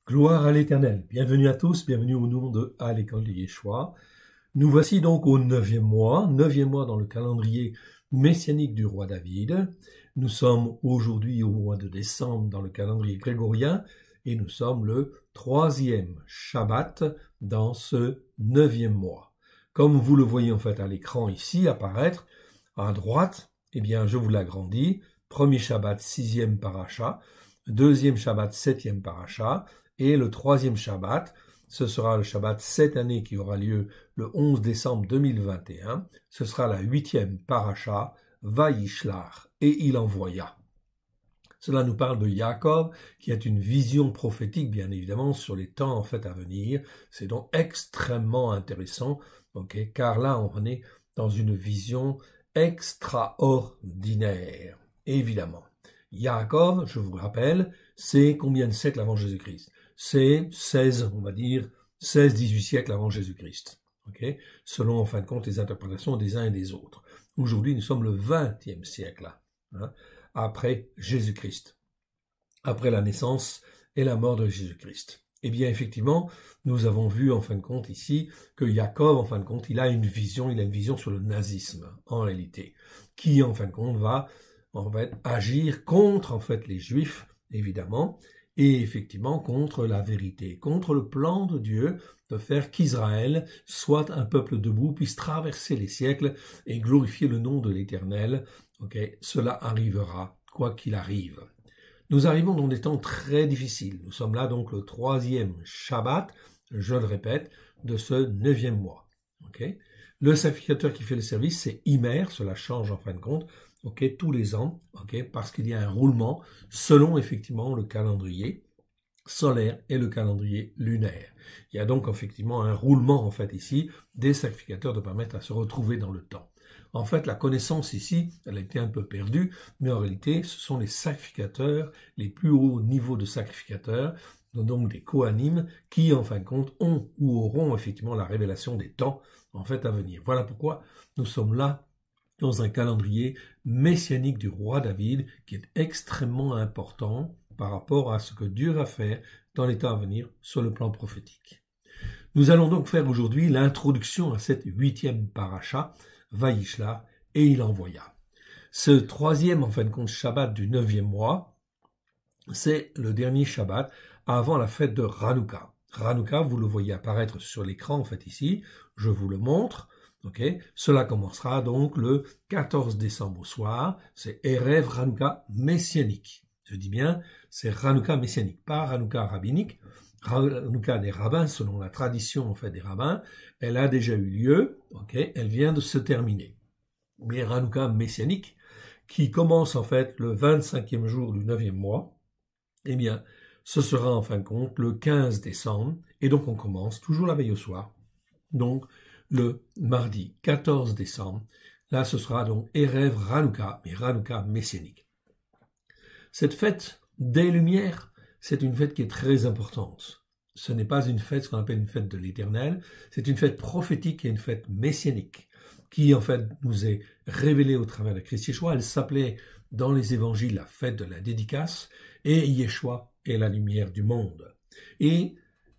Gloire à l'Éternel. Bienvenue à tous, bienvenue au nom de à l'école de Yeshua. Nous voici donc au neuvième mois dans le calendrier messianique du roi David. Nous sommes aujourd'hui au mois de décembre dans le calendrier grégorien et nous sommes le 3e Shabbat dans ce 9e mois. Comme vous le voyez en fait à l'écran ici apparaître, à droite, eh bien je vous l'agrandis, premier Shabbat 6e paracha, deuxième Shabbat 7e paracha, et le 3e Shabbat, ce sera le Shabbat cette année qui aura lieu le 11 décembre 2021. Ce sera la 8e paracha, Vayishlach, et il envoya. Cela nous parle de Yaakov, qui a une vision prophétique, bien évidemment, sur les temps en fait à venir. C'est donc extrêmement intéressant, car là, on est dans une vision extraordinaire, évidemment. Yaakov, je vous rappelle, c'est combien de siècles avant Jésus-Christ? C'est 16, on va dire, 16-18 siècles avant Jésus-Christ. Selon, en fin de compte, les interprétations des uns et des autres. Aujourd'hui, nous sommes le 20e siècle, après Jésus-Christ, après la naissance et la mort de Jésus-Christ. Eh bien, effectivement, nous avons vu, en fin de compte, ici, que Yaakov, en fin de compte, il a une vision sur le nazisme, en réalité, qui, en fin de compte, va agir contre, en fait, les Juifs, évidemment, et effectivement contre la vérité, contre le plan de Dieu de faire qu'Israël soit un peuple debout, puisse traverser les siècles et glorifier le nom de l'Éternel. Cela arrivera, quoi qu'il arrive. Nous arrivons dans des temps très difficiles. Nous sommes là donc le 3e Shabbat, je le répète, de ce 9e mois. Le sacrificateur qui fait le service, c'est Imer, cela change en fin de compte, tous les ans, parce qu'il y a un roulement selon effectivement le calendrier solaire et le calendrier lunaire. Il y a donc effectivement un roulement en fait ici des sacrificateurs de permettre à se retrouver dans le temps. En fait, la connaissance ici, elle a été un peu perdue, mais en réalité, ce sont les sacrificateurs, les plus hauts niveaux de sacrificateurs, donc des Kohanim, qui en fin de compte ont ou auront effectivement la révélation des temps en fait à venir. Voilà pourquoi nous sommes là dans un calendrier messianique du roi David qui est extrêmement important par rapport à ce que Dieu va faire dans les temps à venir sur le plan prophétique. Nous allons donc faire aujourd'hui l'introduction à cette 8e paracha, Vayishlach, et il envoya. Ce 3e, en fin de compte, Shabbat du 9e mois, c'est le dernier Shabbat avant la fête de Hanouka. Hanouka, vous le voyez apparaître sur l'écran, en fait, ici, je vous le montre. Cela commencera donc le 14 décembre au soir, c'est Erev Hanouka messianique. Je dis bien, c'est Hanouka messianique, pas Hanouka rabbinique. Hanouka des rabbins, selon la tradition en fait des rabbins, elle a déjà eu lieu, elle vient de se terminer. Mais Hanouka messianique, qui commence en fait le 25e jour du 9e mois, eh bien, ce sera en fin de compte le 15 décembre, et donc on commence toujours la veille au soir, donc le mardi 14 décembre. Là, ce sera donc Erev Hanouka, mais Hanouka messianique. Cette fête des Lumières, c'est une fête qui est très importante. Ce n'est pas une fête, ce qu'on appelle une fête de l'Éternel, c'est une fête prophétique et une fête messianique, qui en fait nous est révélée au travers de Christ Yeshua. Elle s'appelait dans les évangiles la fête de la dédicace, et Yeshua est la lumière du monde. Et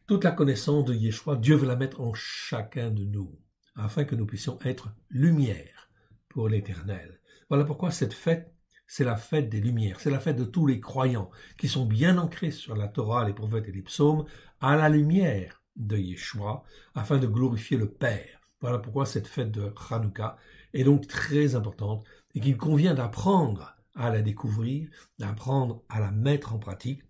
toute la connaissance de Yeshua, Dieu veut la mettre en chacun de nous, afin que nous puissions être lumière pour l'Éternel. Voilà pourquoi cette fête, c'est la fête des Lumières, c'est la fête de tous les croyants qui sont bien ancrés sur la Torah, les prophètes et les psaumes, à la lumière de Yeshua, afin de glorifier le Père. Voilà pourquoi cette fête de Hanouka est donc très importante et qu'il convient d'apprendre à la découvrir, d'apprendre à la mettre en pratique,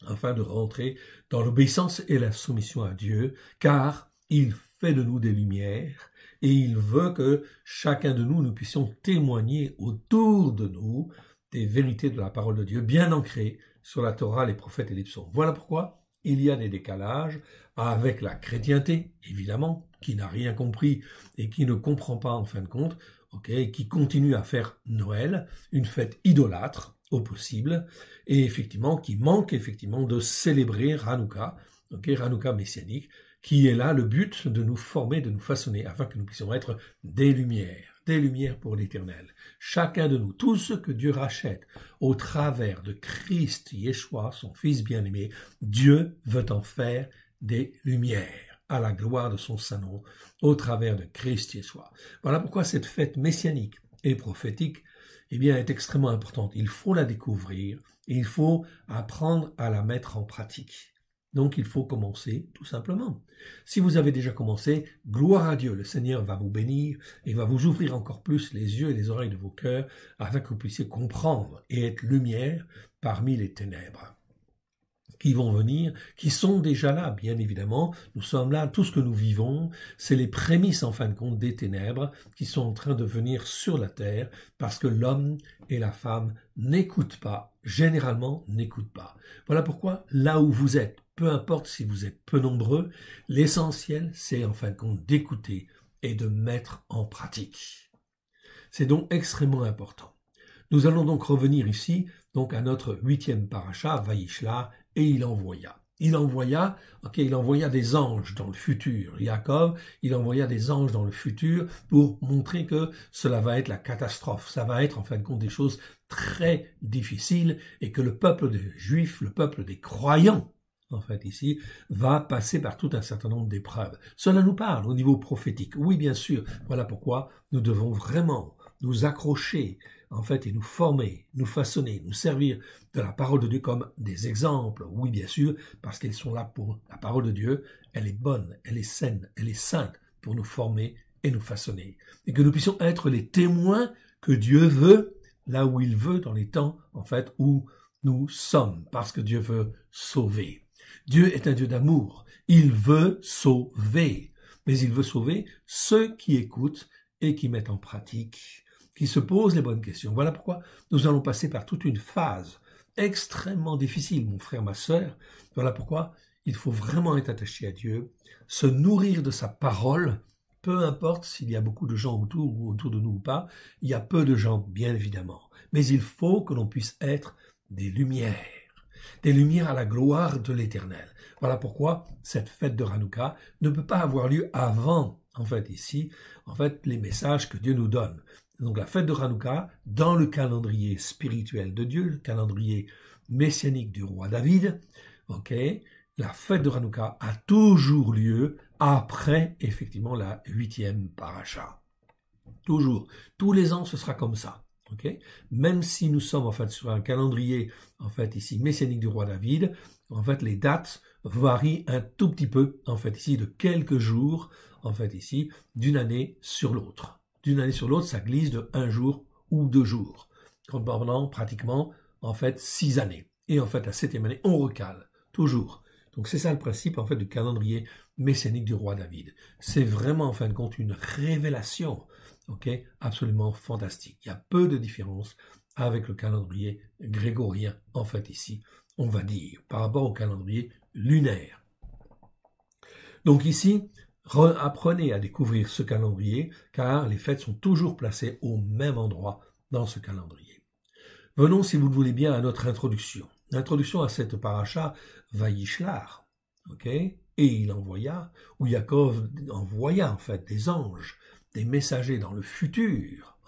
afin de rentrer dans l'obéissance et la soumission à Dieu, car il fait de nous des lumières, et il veut que chacun de nous, nous puissions témoigner autour de nous des vérités de la parole de Dieu, bien ancrées sur la Torah, les prophètes et les psaumes. Voilà pourquoi il y a des décalages avec la chrétienté, évidemment, qui n'a rien compris et qui ne comprend pas en fin de compte, qui continue à faire Noël, une fête idolâtre au possible, et effectivement qui manque effectivement de célébrer Hanouka, Hanouka messianique, qui est là le but de nous former, de nous façonner, afin que nous puissions être des lumières. des lumières pour l'Éternel. Chacun de nous, tous ceux que Dieu rachète au travers de Christ Yeshua, son Fils bien-aimé, Dieu veut en faire des lumières à la gloire de son Saint-Nom au travers de Christ Yeshua. Voilà pourquoi cette fête messianique et prophétique est extrêmement importante. Il faut la découvrir et il faut apprendre à la mettre en pratique. Donc il faut commencer tout simplement. Si vous avez déjà commencé, gloire à Dieu, le Seigneur va vous bénir et va vous ouvrir encore plus les yeux et les oreilles de vos cœurs afin que vous puissiez comprendre et être lumière parmi les ténèbres qui vont venir, qui sont déjà là, bien évidemment. Nous sommes là, tout ce que nous vivons, c'est les prémices, en fin de compte, des ténèbres qui sont en train de venir sur la terre parce que l'homme et la femme n'écoutent pas, généralement n'écoutent pas. Voilà pourquoi, là où vous êtes, peu importe si vous êtes peu nombreux, l'essentiel, c'est en fin de compte d'écouter et de mettre en pratique. C'est donc extrêmement important. Nous allons donc revenir ici donc à notre 8e paracha, Vayishla, et il envoya. Il envoya des anges dans le futur. Yaakov, il envoya des anges dans le futur pour montrer que cela va être la catastrophe. Ça va être en fin de compte des choses très difficiles et que le peuple des Juifs, le peuple des croyants, en fait ici, va passer par tout un certain nombre d'épreuves. Cela nous parle au niveau prophétique. Oui, bien sûr. Voilà pourquoi nous devons vraiment nous accrocher, en fait, et nous former, nous façonner, nous servir de la parole de Dieu comme des exemples. Oui, bien sûr, parce qu'ils sont là pour la parole de Dieu. Elle est bonne, elle est saine, elle est sainte pour nous former et nous façonner. Et que nous puissions être les témoins que Dieu veut, là où il veut, dans les temps, en fait, où nous sommes, parce que Dieu veut sauver. Dieu est un Dieu d'amour. Il veut sauver. Mais il veut sauver ceux qui écoutent et qui mettent en pratique, qui se posent les bonnes questions. Voilà pourquoi nous allons passer par toute une phase extrêmement difficile, mon frère, ma sœur. Voilà pourquoi il faut vraiment être attaché à Dieu, se nourrir de sa parole, peu importe s'il y a beaucoup de gens autour de nous ou pas. Il y a peu de gens, bien évidemment. Mais il faut que l'on puisse être des lumières à la gloire de l'Éternel. Voilà pourquoi cette fête de Hanouka ne peut pas avoir lieu avant, en fait, ici, en fait, les messages que Dieu nous donne. Donc la fête de Hanouka, dans le calendrier spirituel de Dieu, le calendrier messianique du roi David, la fête de Hanouka a toujours lieu après, effectivement, la 8e paracha. Toujours. Tous les ans, ce sera comme ça. Même si nous sommes en fait sur un calendrier en fait ici messianique du roi David, en fait les dates varient un tout petit peu en fait ici de quelques jours en fait ici d'une année sur l'autre. D'une année sur l'autre, ça glisse de 1 jour ou 2 jours. Pendant pratiquement en fait 6 années. Et en fait la 7e année, on recale toujours. Donc c'est ça le principe en fait du calendrier messianique du roi David. C'est vraiment en fin de compte une révélation. Absolument fantastique. Il y a peu de différence avec le calendrier grégorien, en fait ici, on va dire, par rapport au calendrier lunaire. Donc ici, apprenez à découvrir ce calendrier, car les fêtes sont toujours placées au même endroit dans ce calendrier. Venons, si vous le voulez bien, à notre introduction. L'introduction à cette paracha, Vayishlar, et il envoya, ou Yaakov envoya en fait des anges, des messagers dans le futur,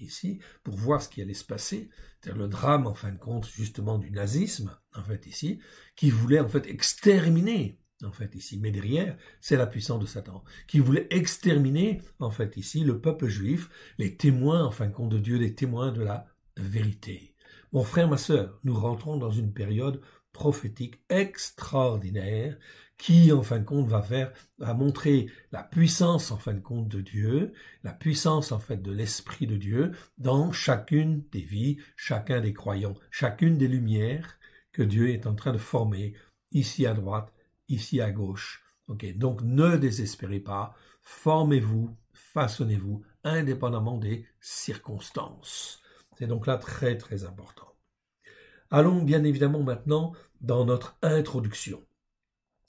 ici, pour voir ce qui allait se passer, c'est-à-dire le drame, en fin de compte, justement, du nazisme, en fait, ici, qui voulait, en fait, exterminer, en fait, ici, mais derrière, c'est la puissance de Satan, qui voulait exterminer, en fait, ici, le peuple juif, les témoins, en fin de compte, de Dieu, les témoins de la vérité. Mon frère, ma sœur, nous rentrons dans une période prophétique extraordinaire, qui, en fin de compte, va montrer la puissance, en fin de compte, de Dieu, la puissance, en fait, de l'Esprit de Dieu dans chacune des vies, chacun des croyants, chacune des lumières que Dieu est en train de former, ici à droite, ici à gauche. Donc, ne désespérez pas, formez-vous, façonnez-vous, indépendamment des circonstances. C'est donc là très, très important. Allons bien évidemment maintenant dans notre introduction.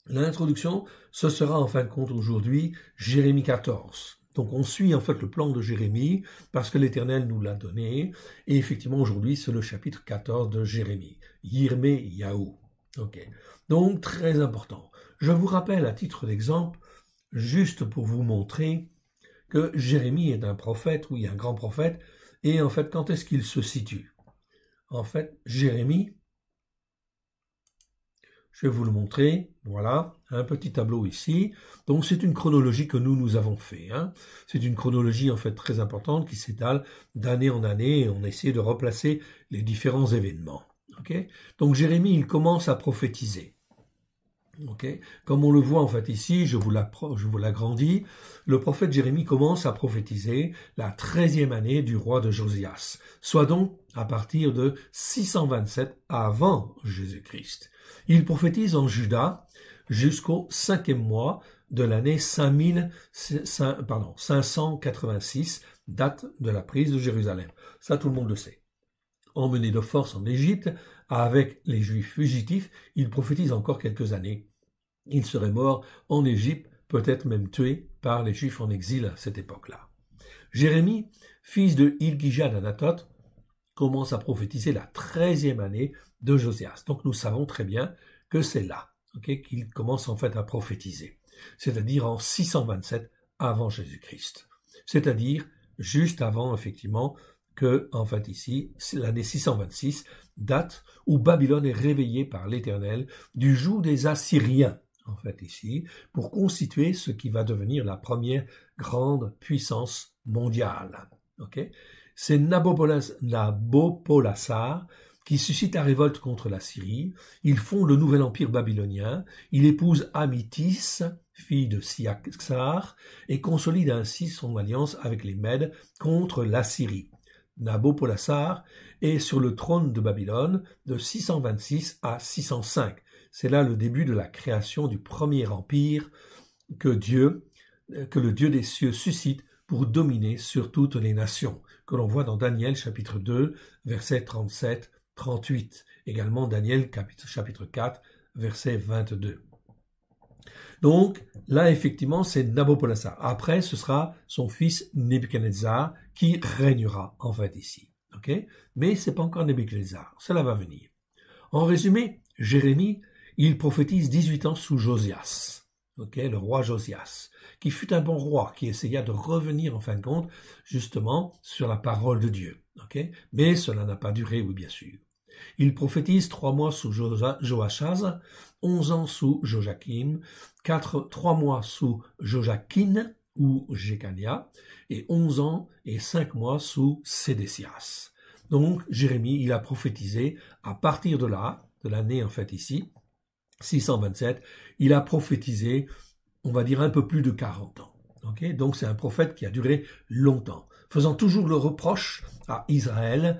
L'introduction, ce sera en fin de compte aujourd'hui Jérémie 14. Donc on suit en fait le plan de Jérémie parce que l'Éternel nous l'a donné. Et effectivement aujourd'hui c'est le chapitre 14 de Jérémie. Yirmeyahu. Donc très important. Je vous rappelle à titre d'exemple, juste pour vous montrer que Jérémie est un prophète, oui, un grand prophète, et en fait, quand est-ce qu'il se situe? En fait, Jérémie, je vais vous le montrer, voilà, un petit tableau ici. Donc c'est une chronologie que nous avons fait. C'est une chronologie en fait très importante qui s'étale d'année en année et on essaie de replacer les différents événements. Okay. Donc Jérémie, il commence à prophétiser. Okay. Comme on le voit en fait ici, je vous l'agrandis, le prophète Jérémie commence à prophétiser la 13e année du roi de Josias, soit donc à partir de 627 avant Jésus-Christ. Il prophétise en Juda jusqu'au 5e mois de l'année 586, date de la prise de Jérusalem. Ça, tout le monde le sait. Emmené de force en Égypte, avec les Juifs fugitifs, il prophétise encore quelques années. Il serait mort en Égypte, peut-être même tué par les Juifs en exil à cette époque-là. Jérémie, fils de Hilkija d'Anatoth, commence à prophétiser la 13e année de Josias. Donc nous savons très bien que c'est là qu'il commence en fait à prophétiser, c'est-à-dire en 627 avant Jésus-Christ. C'est-à-dire juste avant effectivement que, en fait ici, l'année 626, date où Babylone est réveillée par l'Éternel du joug des Assyriens, en fait ici, pour constituer ce qui va devenir la première grande puissance mondiale. C'est Nabopolassar qui suscite la révolte contre la Syrie. Il fonde le nouvel empire babylonien. Il épouse Amytis, fille de Siaksar, et consolide ainsi son alliance avec les Mèdes contre la Syrie. Nabopolassar est sur le trône de Babylone de 626 à 605. C'est là le début de la création du premier empire que le Dieu des cieux suscite pour dominer sur toutes les nations, que l'on voit dans Daniel chapitre 2, versets 37-38, également Daniel chapitre 4, verset 22. Donc là, effectivement, c'est Nabopolassar. Après, ce sera son fils Nebuchadnezzar qui régnera, en fait, ici. Mais c'est pas encore Nebuchadnezzar, cela va venir. En résumé, Jérémie, il prophétise 18 ans sous Josias, le roi Josias, qui fut un bon roi, qui essaya de revenir, en fin de compte, justement, sur la parole de Dieu. Mais cela n'a pas duré, oui, bien sûr. Il prophétise 3 mois sous Joachaz, 11 ans sous Joachim, 3 mois sous Joachim ou Jécania, et 11 ans et 5 mois sous Sédécias. Donc Jérémie, il a prophétisé à partir de là, de l'année en fait ici, 627, il a prophétisé, on va dire un peu plus de 40 ans. Donc c'est un prophète qui a duré longtemps, faisant toujours le reproche à Israël,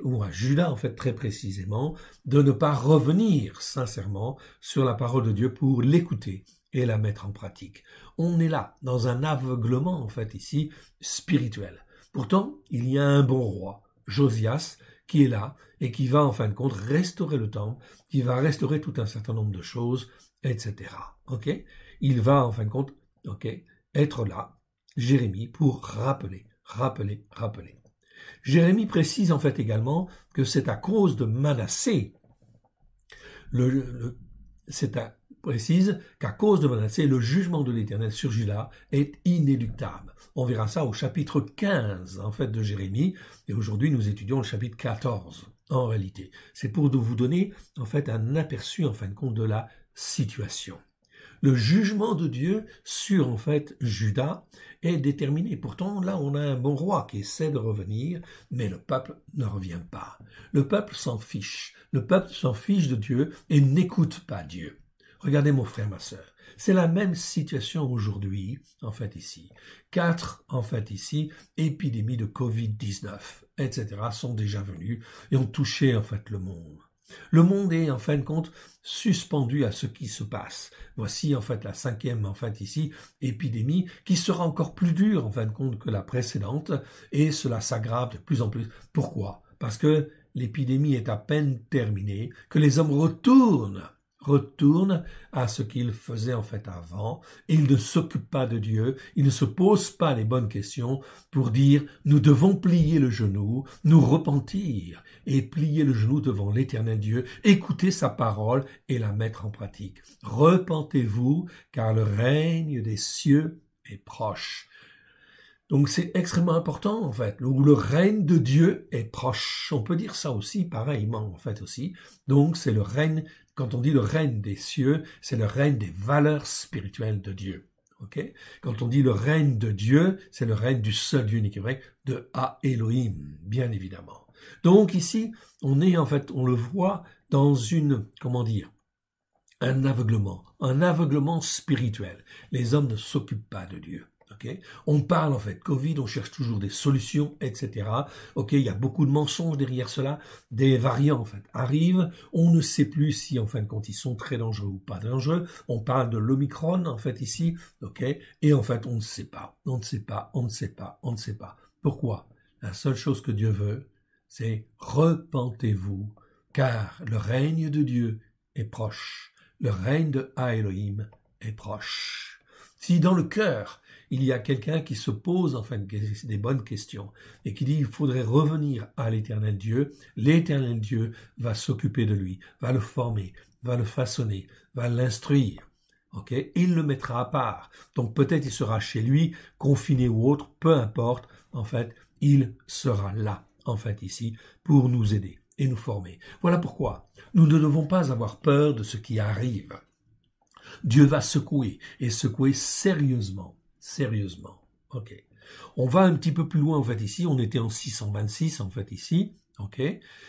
ou à Juda en fait très précisément, de ne pas revenir sincèrement sur la parole de Dieu pour l'écouter et la mettre en pratique. On est là dans un aveuglement en fait ici spirituel. Pourtant, il y a un bon roi, Josias, qui est là et qui va en fin de compte restaurer le temple, qui va restaurer tout un certain nombre de choses, etc. Il va en fin de compte, être là, Jérémie, pour rappeler. Jérémie précise en fait également que c'est à cause de Manassé, précise qu'à cause de Manassé, le jugement de l'Éternel sur Juda est inéluctable. On verra ça au chapitre 15 en fait de Jérémie, et aujourd'hui nous étudions le chapitre 14 en réalité. C'est pour vous donner en fait un aperçu en fin de compte de la situation. Le jugement de Dieu sur, en fait, Juda est déterminé. Pourtant, là, on a un bon roi qui essaie de revenir, mais le peuple ne revient pas. Le peuple s'en fiche. Le peuple s'en fiche de Dieu et n'écoute pas Dieu. Regardez, mon frère, ma sœur. C'est la même situation aujourd'hui, en fait, ici. 4, en fait, ici, épidémies de Covid-19, etc., sont déjà venues et ont touché, en fait, le monde. Le monde est en fin de compte suspendu à ce qui se passe. Voici en fait la 5e en fait ici épidémie qui sera encore plus dure en fin de compte que la précédente et cela s'aggrave de plus en plus. Pourquoi? Parce que l'épidémie est à peine terminée, que les hommes retournent à ce qu'ils faisaient en fait avant, et ils ne s'occupent pas de Dieu, ils ne se posent pas les bonnes questions pour dire nous devons plier le genou, nous repentir et plier le genou devant l'Éternel Dieu, écouter sa parole et la mettre en pratique. Repentez-vous car le règne des cieux est proche. Donc c'est extrêmement important en fait, où le règne de Dieu est proche. On peut dire ça aussi pareillement en fait aussi. Donc c'est le règne, quand on dit le règne des cieux, c'est le règne des valeurs spirituelles de Dieu. Okay? Quand on dit le règne de Dieu, c'est le règne du seul Dieu unique et vrai, de A Elohim, bien évidemment. Donc ici, on est en fait, on le voit dans une, comment dire, un aveuglement spirituel. Les hommes ne s'occupent pas de Dieu. Okay? On parle en fait Covid, on cherche toujours des solutions, etc. Ok, il y a beaucoup de mensonges derrière cela, des variants en fait arrivent, on ne sait plus si en fin de compte ils sont très dangereux ou pas dangereux. On parle de l'Omicron en fait ici, ok, et en fait on ne sait pas. Pourquoi? La seule chose que Dieu veut, c'est repentez-vous, car le règne de Dieu est proche. Le règne de Ha Elohim est proche. Si dans le cœur, il y a quelqu'un qui se pose en fait des bonnes questions et qui dit il faudrait revenir à l'éternel Dieu va s'occuper de lui, va le former, va le façonner, va l'instruire. Okay? Il le mettra à part. Donc peut-être il sera chez lui, confiné ou autre, peu importe, en fait, il sera là, en fait, ici, pour nous aider et nous former. Voilà pourquoi nous ne devons pas avoir peur de ce qui arrive. Dieu va secouer, et secouer sérieusement. Ok. On va un petit peu plus loin, en fait, ici. On était en 626, en fait, ici. Ok.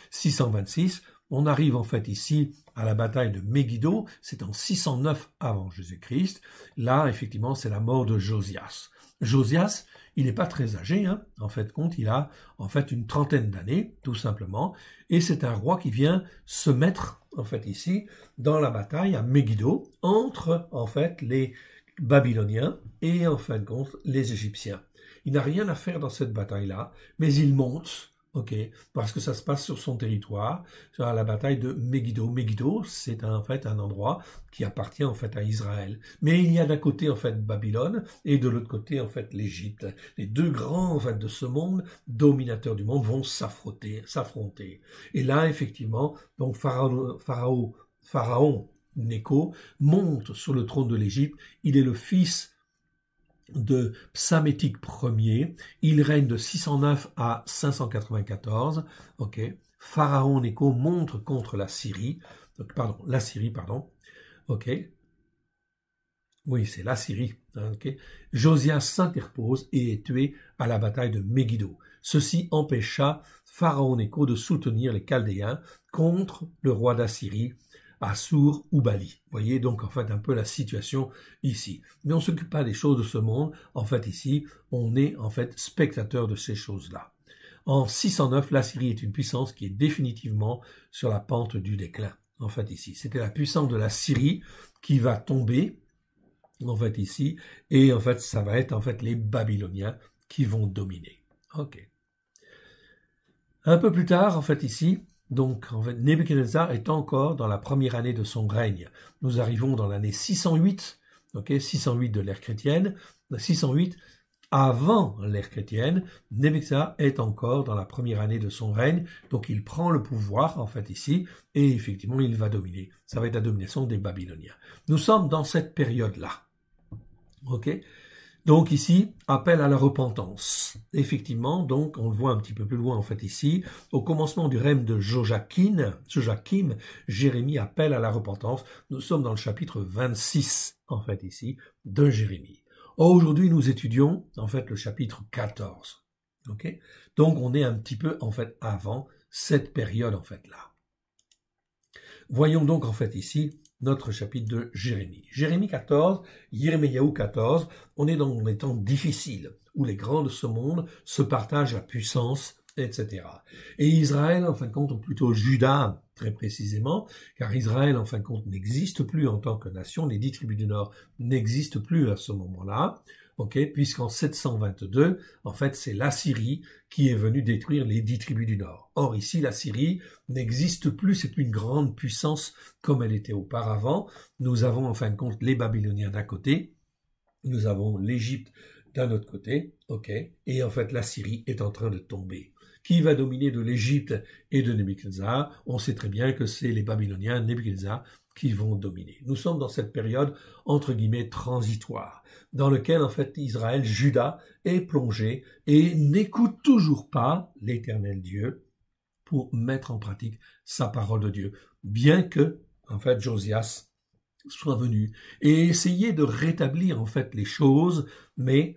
626. On arrive, en fait, ici, à la bataille de Megiddo. C'est en 609 avant Jésus-Christ. Là, effectivement, c'est la mort de Josias. Josias, il n'est pas très âgé, hein. En fait, il a, en fait, une trentaine d'années, tout simplement. Et c'est un roi qui vient se mettre, en fait, ici, dans la bataille à Megiddo, entre, en fait, les Babyloniens et en fin de compte les Égyptiens. Il n'a rien à faire dans cette bataille-là, mais il monte, ok, parce que ça se passe sur son territoire, sur la bataille de Megiddo. Megiddo, c'est en fait un endroit qui appartient en fait à Israël. Mais il y a d'un côté en fait Babylone et de l'autre côté en fait l'Égypte. Les deux grands en fait de ce monde, dominateurs du monde, vont s'affronter. Et là effectivement, donc Pharaon Nécho monte sur le trône de l'Égypte. Il est le fils de Psamétique Ier. Il règne de 609 à 594. Ok. Pharaon Nécho monte contre la Syrie. Ok. Oui, c'est la Syrie. Okay. Josias s'interpose et est tué à la bataille de Megiddo. Ceci empêcha Pharaon Nécho de soutenir les Chaldéens contre le roi d'Assyrie, Assur ou Bali. Vous voyez donc en fait un peu la situation ici. Mais on ne s'occupe pas des choses de ce monde. En fait ici, on est en fait spectateur de ces choses-là. En 609, l'Assyrie est une puissance qui est définitivement sur la pente du déclin. En fait ici, c'était la puissance de la Syrie qui va tomber. En fait ici, et en fait ça va être en fait les Babyloniens qui vont dominer. Ok. Un peu plus tard, en fait ici, donc en fait Nebuchadnezzar est encore dans la première année de son règne. Nous arrivons dans l'année 608, ok, 608 de l'ère chrétienne, 608 avant l'ère chrétienne. Nebuchadnezzar est encore dans la première année de son règne, donc il prend le pouvoir en fait ici, et effectivement il va dominer. Ça va être la domination des Babyloniens. Nous sommes dans cette période-là. Ok, donc ici, appel à la repentance. Effectivement, donc on le voit un petit peu plus loin en fait ici, au commencement du règne de Joachim, Jérémie appelle à la repentance. Nous sommes dans le chapitre 26 en fait ici de Jérémie. Aujourd'hui, nous étudions en fait le chapitre 14. Ok, donc on est un petit peu en fait avant cette période en fait là. Voyons donc en fait ici notre chapitre de Jérémie. Jérémie 14, Yirmiyahu 14, on est dans des temps difficiles, où les grands de ce monde se partagent la puissance, etc. Et Israël, en fin de compte, ou plutôt Juda, très précisément, car Israël, en fin de compte, n'existe plus en tant que nation, les 10 tribus du Nord n'existent plus à ce moment-là, puisqu'en 722, en fait, c'est l'Assyrie qui est venue détruire les 10 tribus du Nord. Or, ici, l'Assyrie n'existe plus, c'est une grande puissance comme elle était auparavant. Nous avons, en fin de compte, les Babyloniens d'un côté, nous avons l'Égypte d'un autre côté, et en fait, l'Assyrie est en train de tomber. Qui va dominer de l'Égypte et de Nebuchadnezzar? On sait très bien que c'est les Babyloniens, Nebuchadnezzar, qui vont dominer. Nous sommes dans cette période, entre guillemets, transitoire, dans laquelle, en fait, Israël, Juda, est plongé et n'écoute toujours pas l'Éternel Dieu pour mettre en pratique sa parole de Dieu, bien que, en fait, Josias soit venu et essayer de rétablir, en fait, les choses, mais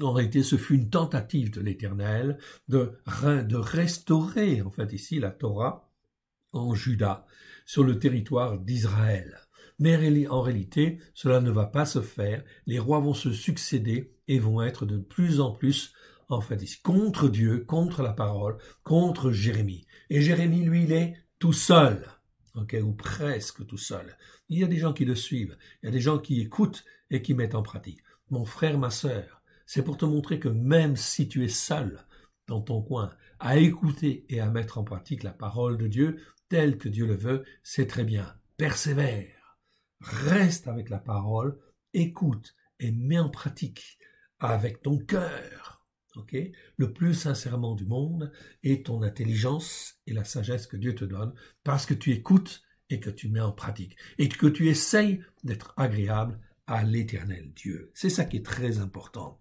en réalité, ce fut une tentative de l'Éternel de restaurer, en fait, ici, la Torah en Juda, sur le territoire d'Israël. Mais en réalité, cela ne va pas se faire. Les rois vont se succéder et vont être de plus en plus, en fait, ici, contre Dieu, contre la parole, contre Jérémie. Et Jérémie, lui, il est tout seul, ou presque tout seul. Il y a des gens qui le suivent, il y a des gens qui écoutent et qui mettent en pratique. Mon frère, ma sœur, c'est pour te montrer que même si tu es seul dans ton coin, à écouter et à mettre en pratique la parole de Dieu, telle que Dieu le veut, c'est très bien. Persévère, reste avec la parole, écoute et mets en pratique avec ton cœur, le plus sincèrement du monde, et ton intelligence et la sagesse que Dieu te donne, parce que tu écoutes et que tu mets en pratique, et que tu essayes d'être agréable à l'Éternel Dieu. C'est ça qui est très important.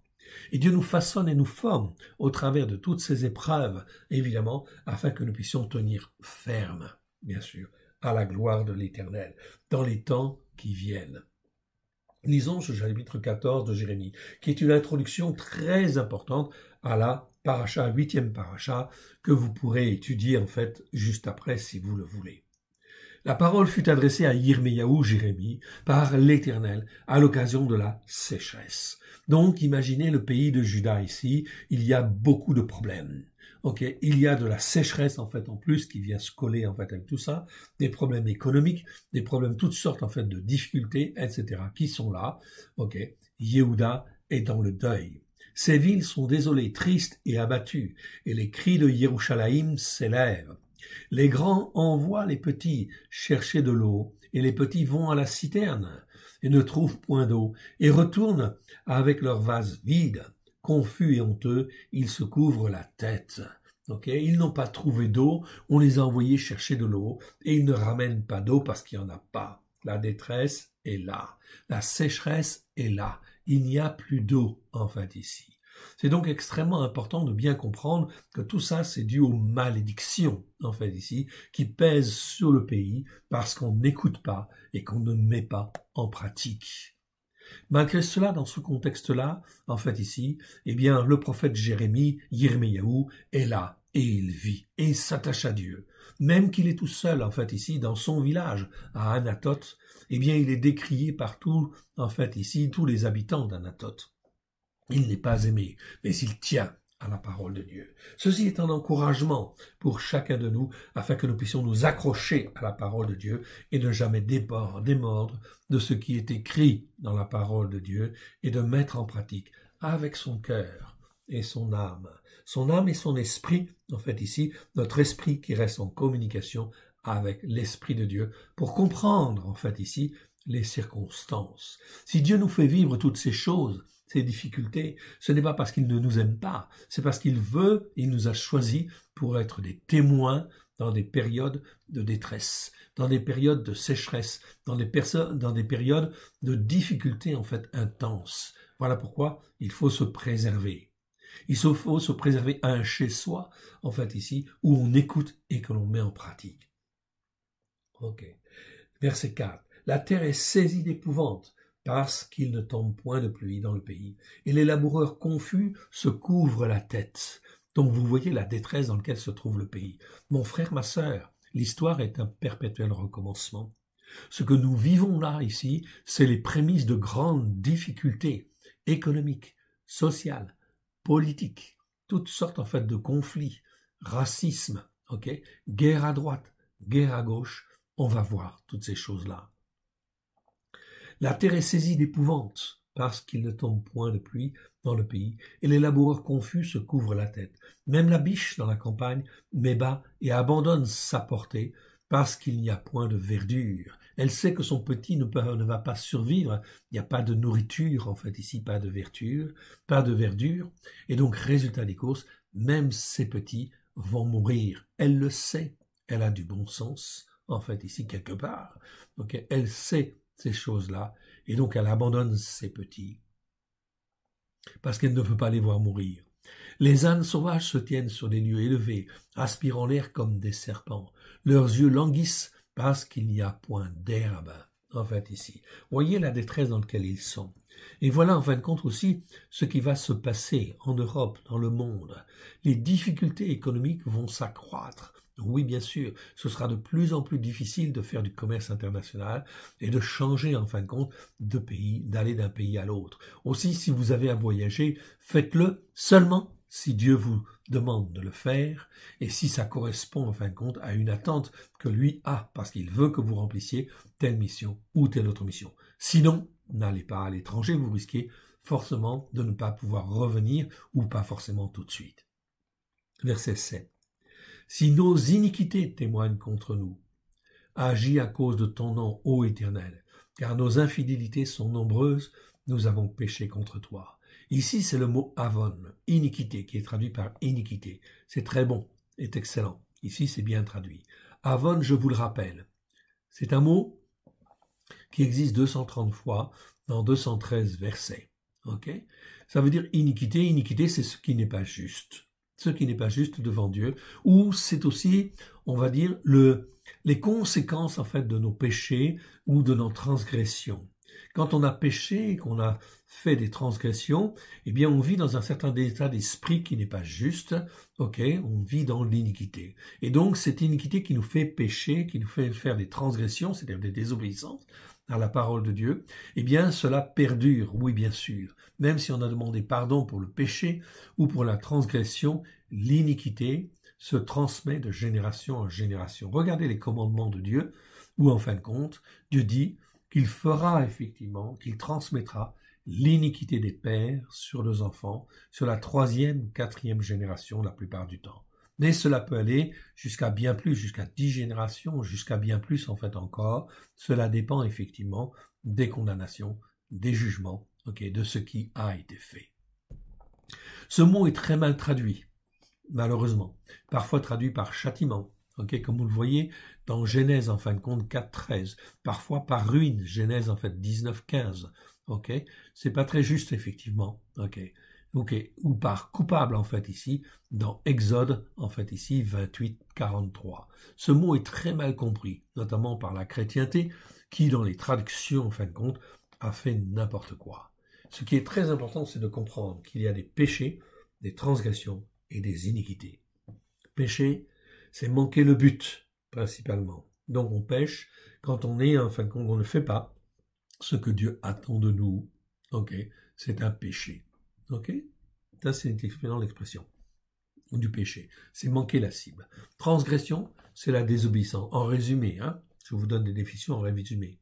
Et Dieu nous façonne et nous forme au travers de toutes ces épreuves, évidemment, afin que nous puissions tenir ferme, bien sûr, à la gloire de l'Éternel, dans les temps qui viennent. Lisons ce chapitre 14 de Jérémie, qui est une introduction très importante à la paracha, 8e paracha, que vous pourrez étudier en fait juste après si vous le voulez. La parole fut adressée à Yirmiyahu, Jérémie, par l'Éternel, à l'occasion de la sécheresse. Donc, imaginez le pays de Juda ici, il y a beaucoup de problèmes. Il y a de la sécheresse, en fait, en plus, qui vient se coller, en fait, avec tout ça, des problèmes économiques, des problèmes, toutes sortes, en fait, de difficultés, etc., qui sont là. Yehuda est dans le deuil. Ces villes sont désolées, tristes et abattues, et les cris de Yerushalayim s'élèvent. Les grands envoient les petits chercher de l'eau, et les petits vont à la citerne, et ne trouvent point d'eau, et retournent avec leurs vases vides. Confus et honteux, ils se couvrent la tête. Ils n'ont pas trouvé d'eau, on les a envoyés chercher de l'eau, et ils ne ramènent pas d'eau parce qu'il n'y en a pas. La détresse est là, la sécheresse est là, il n'y a plus d'eau, en fait, ici. C'est donc extrêmement important de bien comprendre que tout ça, c'est dû aux malédictions, en fait, ici, qui pèsent sur le pays parce qu'on n'écoute pas et qu'on ne met pas en pratique. Malgré cela, dans ce contexte-là, en fait, ici, le prophète Jérémie, Yirmiyahu, est là et il vit et il s'attache à Dieu. Même qu'il est tout seul, en fait, ici, dans son village, à Anathoth, il est décrié par tous, en fait, ici, tous les habitants d'Anathoth. Il n'est pas aimé, mais il tient à la parole de Dieu. Ceci est un encouragement pour chacun de nous, afin que nous puissions nous accrocher à la parole de Dieu et ne jamais démordre de ce qui est écrit dans la parole de Dieu et de mettre en pratique avec son cœur et son âme et son esprit, en fait ici, notre esprit qui reste en communication avec l'Esprit de Dieu pour comprendre, en fait ici, les circonstances. Si Dieu nous fait vivre toutes ces choses, ces difficultés, ce n'est pas parce qu'il ne nous aime pas, c'est parce qu'il veut, il nous a choisis pour être des témoins dans des périodes de détresse, dans des périodes de sécheresse, dans des périodes de difficultés en fait intenses. Voilà pourquoi il faut se préserver. Il faut se préserver un chez soi, en fait ici, où on écoute et que l'on met en pratique. Verset 4. La terre est saisie d'épouvante, parce qu'il ne tombe point de pluie dans le pays, et les laboureurs confus se couvrent la tête. Donc vous voyez la détresse dans laquelle se trouve le pays. Mon frère, ma sœur, l'histoire est un perpétuel recommencement. Ce que nous vivons là, ici, c'est les prémices de grandes difficultés économiques, sociales, politiques, toutes sortes en fait de conflits, racisme, guerre à droite, guerre à gauche, on va voir toutes ces choses-là. La terre est saisie d'épouvante, parce qu'il ne tombe point de pluie dans le pays, et les laboureurs confus se couvrent la tête. Même la biche dans la campagne met bas et abandonne sa portée, parce qu'il n'y a point de verdure. Elle sait que son petit ne va pas survivre, il n'y a pas de nourriture, en fait, ici, pas de verdure, et donc, résultat des courses, même ses petits vont mourir. Elle le sait, elle a du bon sens, en fait, ici, quelque part. Ok, elle sait ces choses-là, et donc elle abandonne ses petits, parce qu'elle ne veut pas les voir mourir. Les ânes sauvages se tiennent sur des lieux élevés, aspirant l'air comme des serpents. Leurs yeux languissent parce qu'il n'y a point d'herbe, en fait, ici. Voyez la détresse dans laquelle ils sont. Et voilà, en fin de compte, aussi, ce qui va se passer en Europe, dans le monde. Les difficultés économiques vont s'accroître. Oui, bien sûr, ce sera de plus en plus difficile de faire du commerce international et de changer, en fin de compte, de pays, d'aller d'un pays à l'autre. Aussi, si vous avez à voyager, faites-le seulement si Dieu vous demande de le faire et si ça correspond, en fin de compte, à une attente que lui a, parce qu'il veut que vous remplissiez telle mission ou telle autre mission. Sinon, n'allez pas à l'étranger, vous risquez forcément de ne pas pouvoir revenir ou pas forcément tout de suite. Verset 7. Si nos iniquités témoignent contre nous, agis à cause de ton nom, ô Éternel, car nos infidélités sont nombreuses, nous avons péché contre toi. Ici, c'est le mot avon, iniquité, qui est traduit par iniquité. C'est très bon, est excellent. Ici, c'est bien traduit. Avon, je vous le rappelle, c'est un mot qui existe 230 fois dans 213 versets. Ok ? Ça veut dire iniquité. Iniquité, c'est ce qui n'est pas juste. Ce qui n'est pas juste devant Dieu, ou c'est aussi, on va dire, les conséquences en fait de nos péchés ou de nos transgressions. Quand on a péché, qu'on a fait des transgressions, eh bien on vit dans un certain état d'esprit qui n'est pas juste, ok, on vit dans l'iniquité. Et donc cette iniquité qui nous fait pécher, qui nous fait faire des transgressions, c'est-à-dire des désobéissances à la parole de Dieu, eh bien cela perdure, oui bien sûr. Même si on a demandé pardon pour le péché ou pour la transgression, l'iniquité se transmet de génération en génération. Regardez les commandements de Dieu, où en fin de compte, Dieu dit qu'il fera effectivement, qu'il transmettra l'iniquité des pères sur leurs enfants, sur la 3e, 4e génération la plupart du temps. Mais cela peut aller jusqu'à bien plus, jusqu'à 10 générations, jusqu'à bien plus en fait encore. Cela dépend effectivement des condamnations, des jugements, de ce qui a été fait. Ce mot est très mal traduit, malheureusement. Parfois traduit par châtiment, comme vous le voyez dans Genèse en fin de compte 4.13. Parfois par ruine, Genèse en fait 19.15. C'est pas très juste effectivement. Ou par coupable en fait ici dans Exode en fait ici 28.43. Ce mot est très mal compris, notamment par la chrétienté qui dans les traductions en fin de compte a fait n'importe quoi. Ce qui est très important, c'est de comprendre qu'il y a des péchés, des transgressions et des iniquités. Péché, c'est manquer le but principalement. Donc on pêche quand on est en fin de compte, on ne fait pas ce que Dieu attend de nous. C'est un péché. Ça, c'est dans l'expression du péché. C'est manquer la cible. Transgression, c'est la désobéissance. En résumé, je vous donne des définitions en résumé.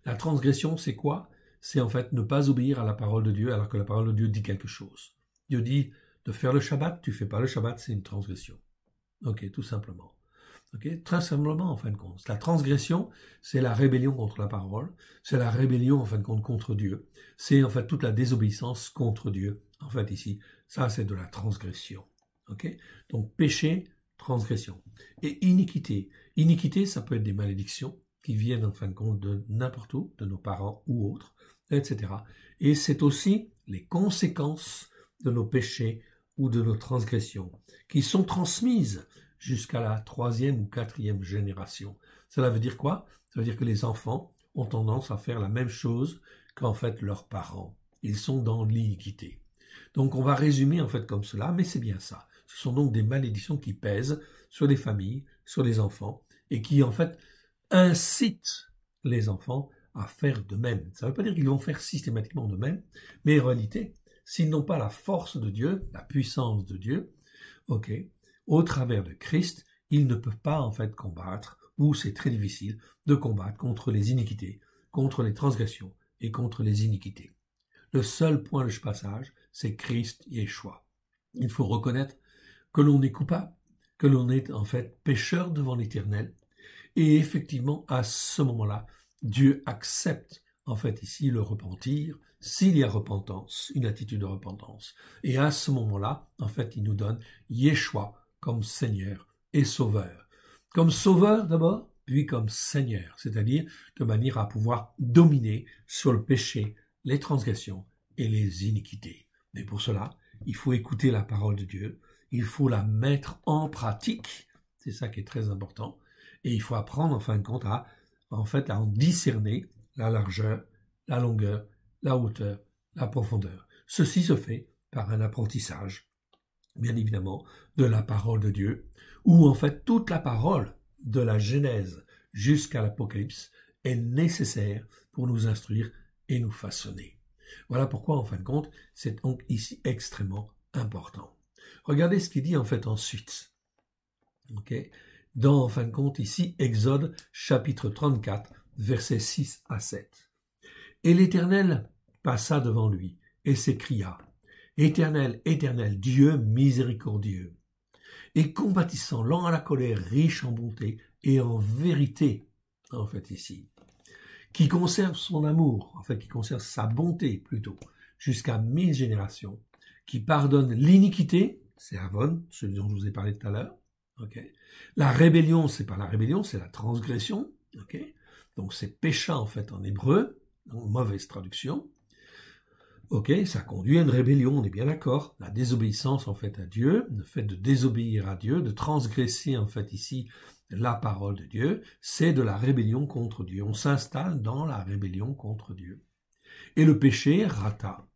La transgression, c'est quoi? C'est en fait ne pas obéir à la parole de Dieu alors que la parole de Dieu dit quelque chose. Dieu dit de faire le Shabbat, tu fais pas le Shabbat, c'est une transgression. Tout simplement. Très simplement, en fin de compte. La transgression, c'est la rébellion contre la parole, c'est la rébellion, en fin de compte, contre Dieu. C'est, en fait, toute la désobéissance contre Dieu. En fait, ici, ça, c'est de la transgression. Donc, péché, transgression. Et iniquité. Iniquité, ça peut être des malédictions qui viennent, en fin de compte, de n'importe où, de nos parents ou autres, etc. Et c'est aussi les conséquences de nos péchés ou de nos transgressions qui sont transmises jusqu'à la 3e ou 4e génération. Cela veut dire quoi? Ça veut dire que les enfants ont tendance à faire la même chose qu'en fait leurs parents. Ils sont dans l'iniquité. Donc on va résumer en fait comme cela, mais c'est bien ça. Ce sont donc des malédictions qui pèsent sur les familles, sur les enfants, et qui en fait incitent les enfants à faire de même. Ça ne veut pas dire qu'ils vont faire systématiquement de même, mais en réalité, s'ils n'ont pas la force de Dieu, la puissance de Dieu, au travers de Christ, ils ne peuvent pas en fait combattre, ou c'est très difficile de combattre contre les iniquités, contre les transgressions et contre les iniquités. Le seul point de passage, c'est Christ Yeshua. Il faut reconnaître que l'on est coupable, que l'on est en fait pécheur devant l'Éternel, et effectivement, à ce moment-là, Dieu accepte en fait ici le repentir, s'il y a repentance, une attitude de repentance. Et à ce moment-là, en fait, il nous donne Yeshua comme Seigneur et Sauveur. comme sauveur d'abord, puis comme Seigneur, c'est-à-dire de manière à pouvoir dominer sur le péché, les transgressions et les iniquités. Mais pour cela, il faut écouter la parole de Dieu, il faut la mettre en pratique, c'est ça qui est très important, et il faut apprendre en fin de compte à en discerner la largeur, la longueur, la hauteur, la profondeur. Ceci se fait par un apprentissage, bien évidemment, de la parole de Dieu, où en fait toute la parole de la Genèse jusqu'à l'Apocalypse est nécessaire pour nous instruire et nous façonner. Voilà pourquoi, en fin de compte, c'est donc ici extrêmement important. Regardez ce qu'il dit en fait ensuite. Okay. Dans, en fin de compte, ici, Exode, chapitre 34, versets 6 à 7. Et l'Éternel passa devant lui et s'écria, Éternel, Éternel, Dieu miséricordieux, et compatissant, lent à la colère, riche en bonté et en vérité, en fait ici, qui conserve son amour, en fait qui conserve sa bonté plutôt, jusqu'à 1000 générations, qui pardonne l'iniquité, c'est Avon, celui dont je vous ai parlé tout à l'heure, okay. La rébellion, c'est pas la rébellion, c'est la transgression, okay. Donc c'est pécha en fait en hébreu, donc mauvaise traduction. Ok, ça conduit à une rébellion, on est bien d'accord. La désobéissance en fait à Dieu, le fait de désobéir à Dieu, de transgresser en fait ici la parole de Dieu, c'est de la rébellion contre Dieu. On s'installe dans la rébellion contre Dieu. Et le péché, rata,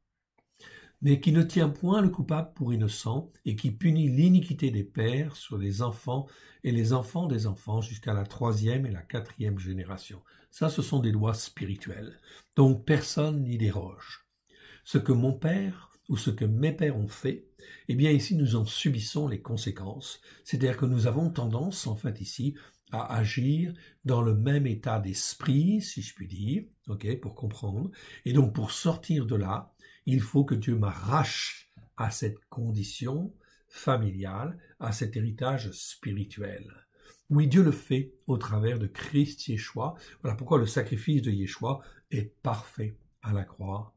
mais qui ne tient point le coupable pour innocent et qui punit l'iniquité des pères sur les enfants et les enfants des enfants jusqu'à la 3e et la 4e génération. Ça, ce sont des lois spirituelles. Donc personne n'y déroge. Ce que mon père ou ce que mes pères ont fait, eh bien ici nous en subissons les conséquences. C'est-à-dire que nous avons tendance en fait ici à agir dans le même état d'esprit, si je puis dire, ok, pour comprendre. Et donc pour sortir de là, il faut que Dieu m'arrache à cette condition familiale, à cet héritage spirituel. Oui, Dieu le fait au travers de Christ Yeshua. Voilà pourquoi le sacrifice de Yeshua est parfait à la croix,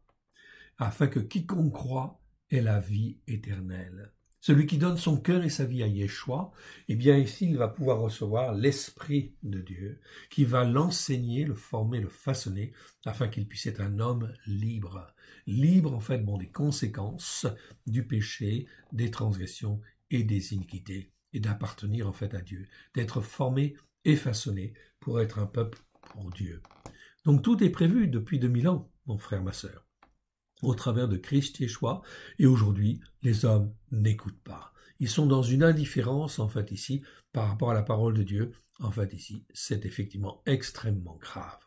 afin que quiconque croit ait la vie éternelle. Celui qui donne son cœur et sa vie à Yeshua, eh bien ici il va pouvoir recevoir l'Esprit de Dieu, qui va l'enseigner, le former, le façonner, afin qu'il puisse être un homme libre. Libre en fait des conséquences du péché, des transgressions et des iniquités, et d'appartenir en fait à Dieu, d'être formé et façonné pour être un peuple pour Dieu. Donc tout est prévu depuis 2000 ans, mon frère, ma sœur, au travers de Christ Yeshua, et aujourd'hui, les hommes n'écoutent pas. Ils sont dans une indifférence, en fait, ici, par rapport à la parole de Dieu. En fait, ici, c'est effectivement extrêmement grave.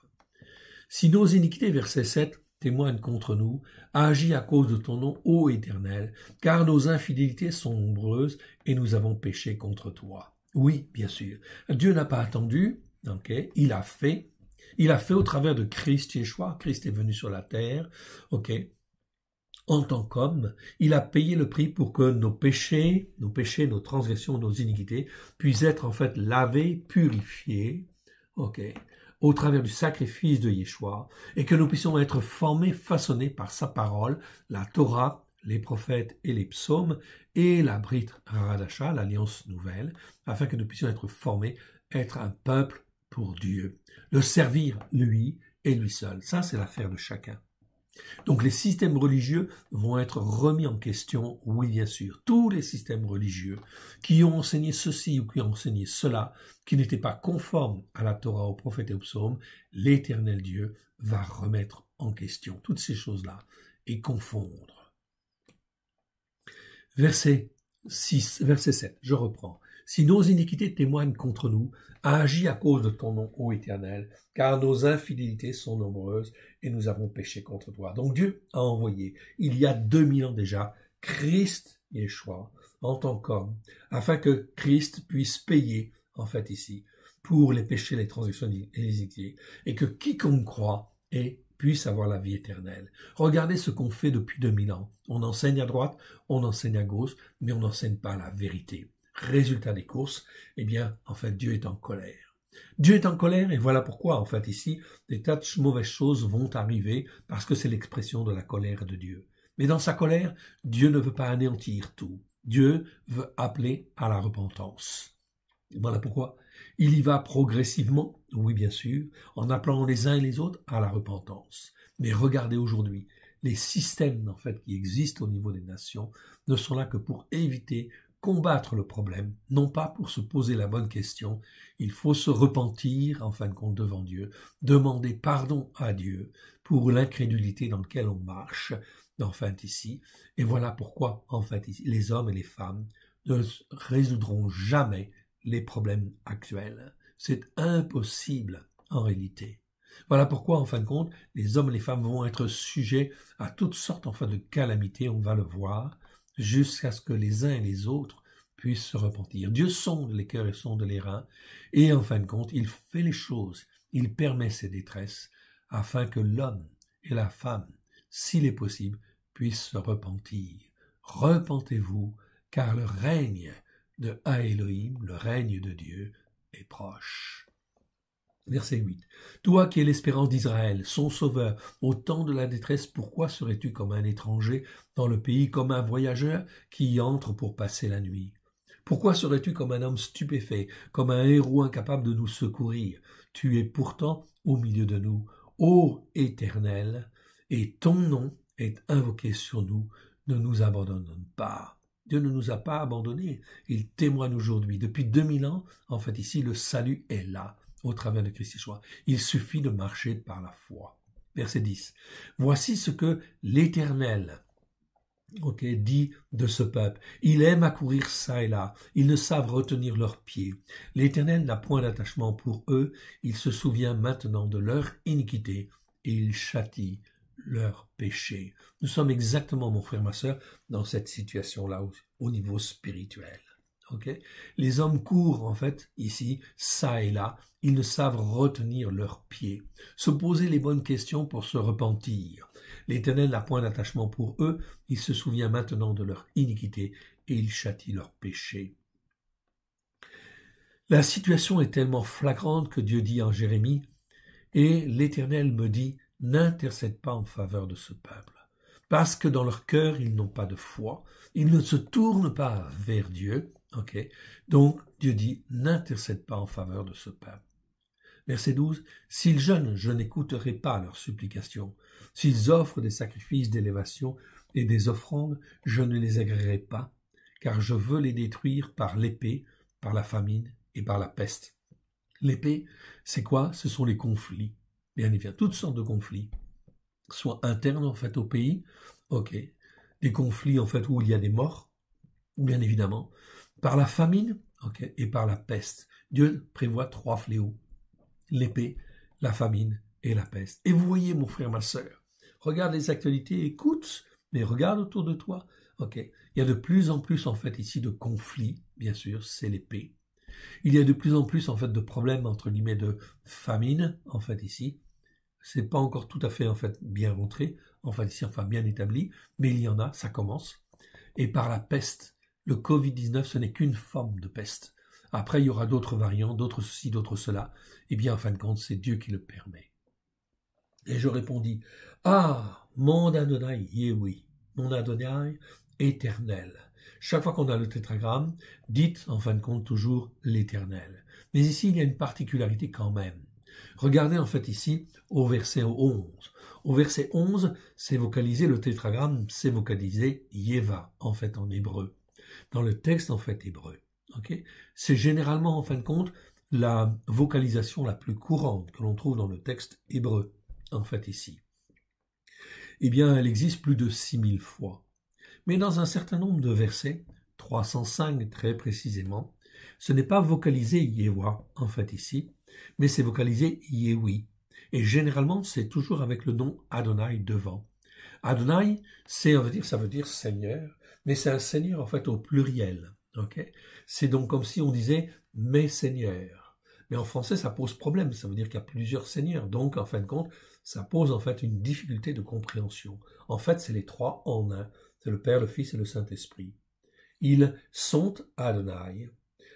Si nos iniquités, verset 7, témoignent contre nous, agis à cause de ton nom, ô Éternel, car nos infidélités sont nombreuses et nous avons péché contre toi. Oui, bien sûr. Dieu n'a pas attendu, okay, il a fait au travers de Christ Yeshua. Christ est venu sur la terre, ok, en tant qu'homme, il a payé le prix pour que nos péchés, nos transgressions, nos iniquités puissent être en fait lavés, purifiés, ok, au travers du sacrifice de Yeshua, et que nous puissions être formés, façonnés par sa parole, la Torah, les prophètes et les psaumes, et la Brit Hadasha, l'alliance nouvelle, afin que nous puissions être formés, être un peuple pour Dieu, le servir lui et lui seul. Ça, c'est l'affaire de chacun. Donc les systèmes religieux vont être remis en question, oui bien sûr. Tous les systèmes religieux qui ont enseigné ceci ou qui ont enseigné cela, qui n'étaient pas conformes à la Torah, aux prophètes et aux psaumes, l'Éternel Dieu va remettre en question toutes ces choses-là et confondre. Verset 7, je reprends. Si nos iniquités témoignent contre nous, agis à cause de ton nom, ô Éternel, car nos infidélités sont nombreuses et nous avons péché contre toi. Donc Dieu a envoyé, il y a 2000 ans déjà, Christ Yeshua en tant qu'homme, afin que Christ puisse payer, en fait ici, pour les péchés, les transgressions et les iniquités, et que quiconque croit puisse avoir la vie éternelle. Regardez ce qu'on fait depuis 2000 ans. On enseigne à droite, on enseigne à gauche, mais on n'enseigne pas la vérité. Résultat des courses, eh bien, en fait, Dieu est en colère. Dieu est en colère et voilà pourquoi, en fait, ici, des tas de mauvaises choses vont arriver parce que c'est l'expression de la colère de Dieu. Mais dans sa colère, Dieu ne veut pas anéantir tout. Dieu veut appeler à la repentance. Voilà pourquoi Il y va progressivement, oui bien sûr, en appelant les uns et les autres à la repentance. Mais regardez aujourd'hui, les systèmes en fait qui existent au niveau des nations ne sont là que pour éviter, combattre le problème, non pas pour se poser la bonne question. Il faut se repentir en fin de compte devant Dieu, demander pardon à Dieu pour l'incrédulité dans laquelle on marche, en fait ici. Et voilà pourquoi en fait ici, les hommes et les femmes ne résoudront jamais les problèmes actuels. C'est impossible en réalité. Voilà pourquoi, en fin de compte, les hommes et les femmes vont être sujets à toutes sortes enfin, de calamités, on va le voir, jusqu'à ce que les uns et les autres puissent se repentir. Dieu sonde les cœurs et sonde les reins, et en fin de compte, il fait les choses, il permet ces détresses, afin que l'homme et la femme, s'il est possible, puissent se repentir. Repentez-vous, car le règne de Elohim, le règne de Dieu, est proche. Verset 8. Toi qui es l'espérance d'Israël, son sauveur, au temps de la détresse, pourquoi serais-tu comme un étranger dans le pays, comme un voyageur qui y entre pour passer la nuit? Pourquoi serais-tu comme un homme stupéfait, comme un héros incapable de nous secourir? Tu es pourtant au milieu de nous, ô Éternel, et ton nom est invoqué sur nous. Ne nous abandonne pas. Dieu ne nous a pas abandonnés. Il témoigne aujourd'hui. Depuis 2000 ans, en fait, ici, le salut est là, au travers de Christ Yeshua. Il suffit de marcher par la foi. Verset 10. Voici ce que l'Éternel dit de ce peuple. Il aime accourir çà et là. Ils ne savent retenir leurs pieds. L'Éternel n'a point d'attachement pour eux. Il se souvient maintenant de leur iniquité et il châtie leur péché. Nous sommes exactement, mon frère, ma sœur, dans cette situation-là au niveau spirituel. Okay? Les hommes courent, en fait, ici, ça et là. Ils ne savent retenir leurs pieds. Se poser les bonnes questions pour se repentir. L'Éternel n'a point d'attachement pour eux. Il se souvient maintenant de leur iniquité et il châtie leur péché. La situation est tellement flagrante que Dieu dit en Jérémie, et l'Éternel me dit, n'intercède pas en faveur de ce peuple, parce que dans leur cœur, ils n'ont pas de foi, ils ne se tournent pas vers Dieu. Okay. Donc, Dieu dit, n'intercède pas en faveur de ce peuple. Verset 12, s'ils jeûnent, je n'écouterai pas leurs supplications. S'ils offrent des sacrifices d'élévation et des offrandes, je ne les agréerai pas, car je veux les détruire par l'épée, par la famine et par la peste. L'épée, c'est quoi? Ce sont les conflits. Bien évidemment, toutes sortes de conflits, soit internes en fait au pays, des conflits en fait où il y a des morts, bien évidemment, par la famine, et par la peste. Dieu prévoit 3 fléaux, l'épée, la famine et la peste. Et vous voyez, mon frère, ma sœur, regarde les actualités, écoute, mais regarde autour de toi, il y a de plus en plus en fait ici de conflits, bien sûr, c'est l'épée. Il y a de plus en plus en fait de problèmes entre guillemets de famine en fait ici. C'est pas encore tout à fait en fait bien rentré, en fait ici enfin bien établi, mais il y en a, ça commence. Et par la peste, le Covid-19, ce n'est qu'une forme de peste. Après, il y aura d'autres variants, d'autres ceci, d'autres cela. Eh bien, en fin de compte, c'est Dieu qui le permet. Et je répondis, ah, mon Adonai, Yehoui, mon Adonai éternel. Chaque fois qu'on a le tétragramme, dites en fin de compte toujours l'Éternel. Mais ici, il y a une particularité quand même. Regardez en fait ici au verset 11. Au verset 11, c'est vocalisé, le tétragramme, c'est vocalisé Yeva, en fait en hébreu. Dans le texte en fait hébreu. C'est généralement en fin de compte la vocalisation la plus courante que l'on trouve dans le texte hébreu, en fait ici. Eh bien, elle existe plus de 6000 fois. Mais dans un certain nombre de versets, 305 très précisément, ce n'est pas vocalisé Yewa, en fait ici, mais c'est vocalisé Yehoui. Et généralement, c'est toujours avec le nom Adonai devant. Adonai, ça veut dire Seigneur, mais c'est un Seigneur en fait au pluriel. C'est donc comme si on disait mes seigneurs. Mais en français, ça pose problème, ça veut dire qu'il y a plusieurs seigneurs. Donc, en fin de compte, ça pose en fait une difficulté de compréhension. En fait, c'est les 3 en un. C'est le Père, le Fils et le Saint-Esprit. Ils sont Adonai,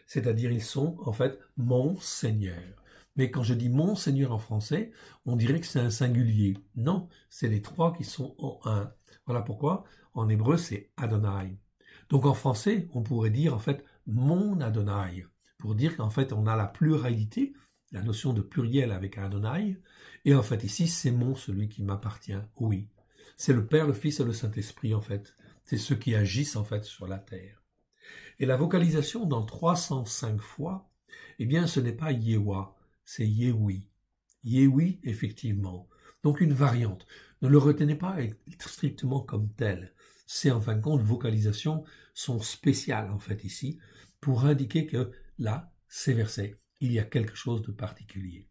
c'est-à-dire ils sont en fait mon Seigneur. Mais quand je dis mon Seigneur en français, on dirait que c'est un singulier. Non, c'est les 3 qui sont en un. Voilà pourquoi en hébreu c'est Adonai. Donc en français, on pourrait dire en fait mon Adonai pour dire qu'en fait, on a la pluralité, la notion de pluriel avec Adonai, et en fait, ici, c'est mon, celui qui m'appartient, oui. C'est le Père, le Fils et le Saint-Esprit, en fait. C'est ceux qui agissent, en fait, sur la terre. Et la vocalisation dans 305 fois, eh bien, ce n'est pas Yewa, c'est Yehui. Yehui, effectivement. Donc, une variante. Ne le retenez pas strictement comme tel. C'est, en fin de compte, vocalisations sont spéciales, en fait, ici, pour indiquer que, là, ces versets, il y a quelque chose de particulier.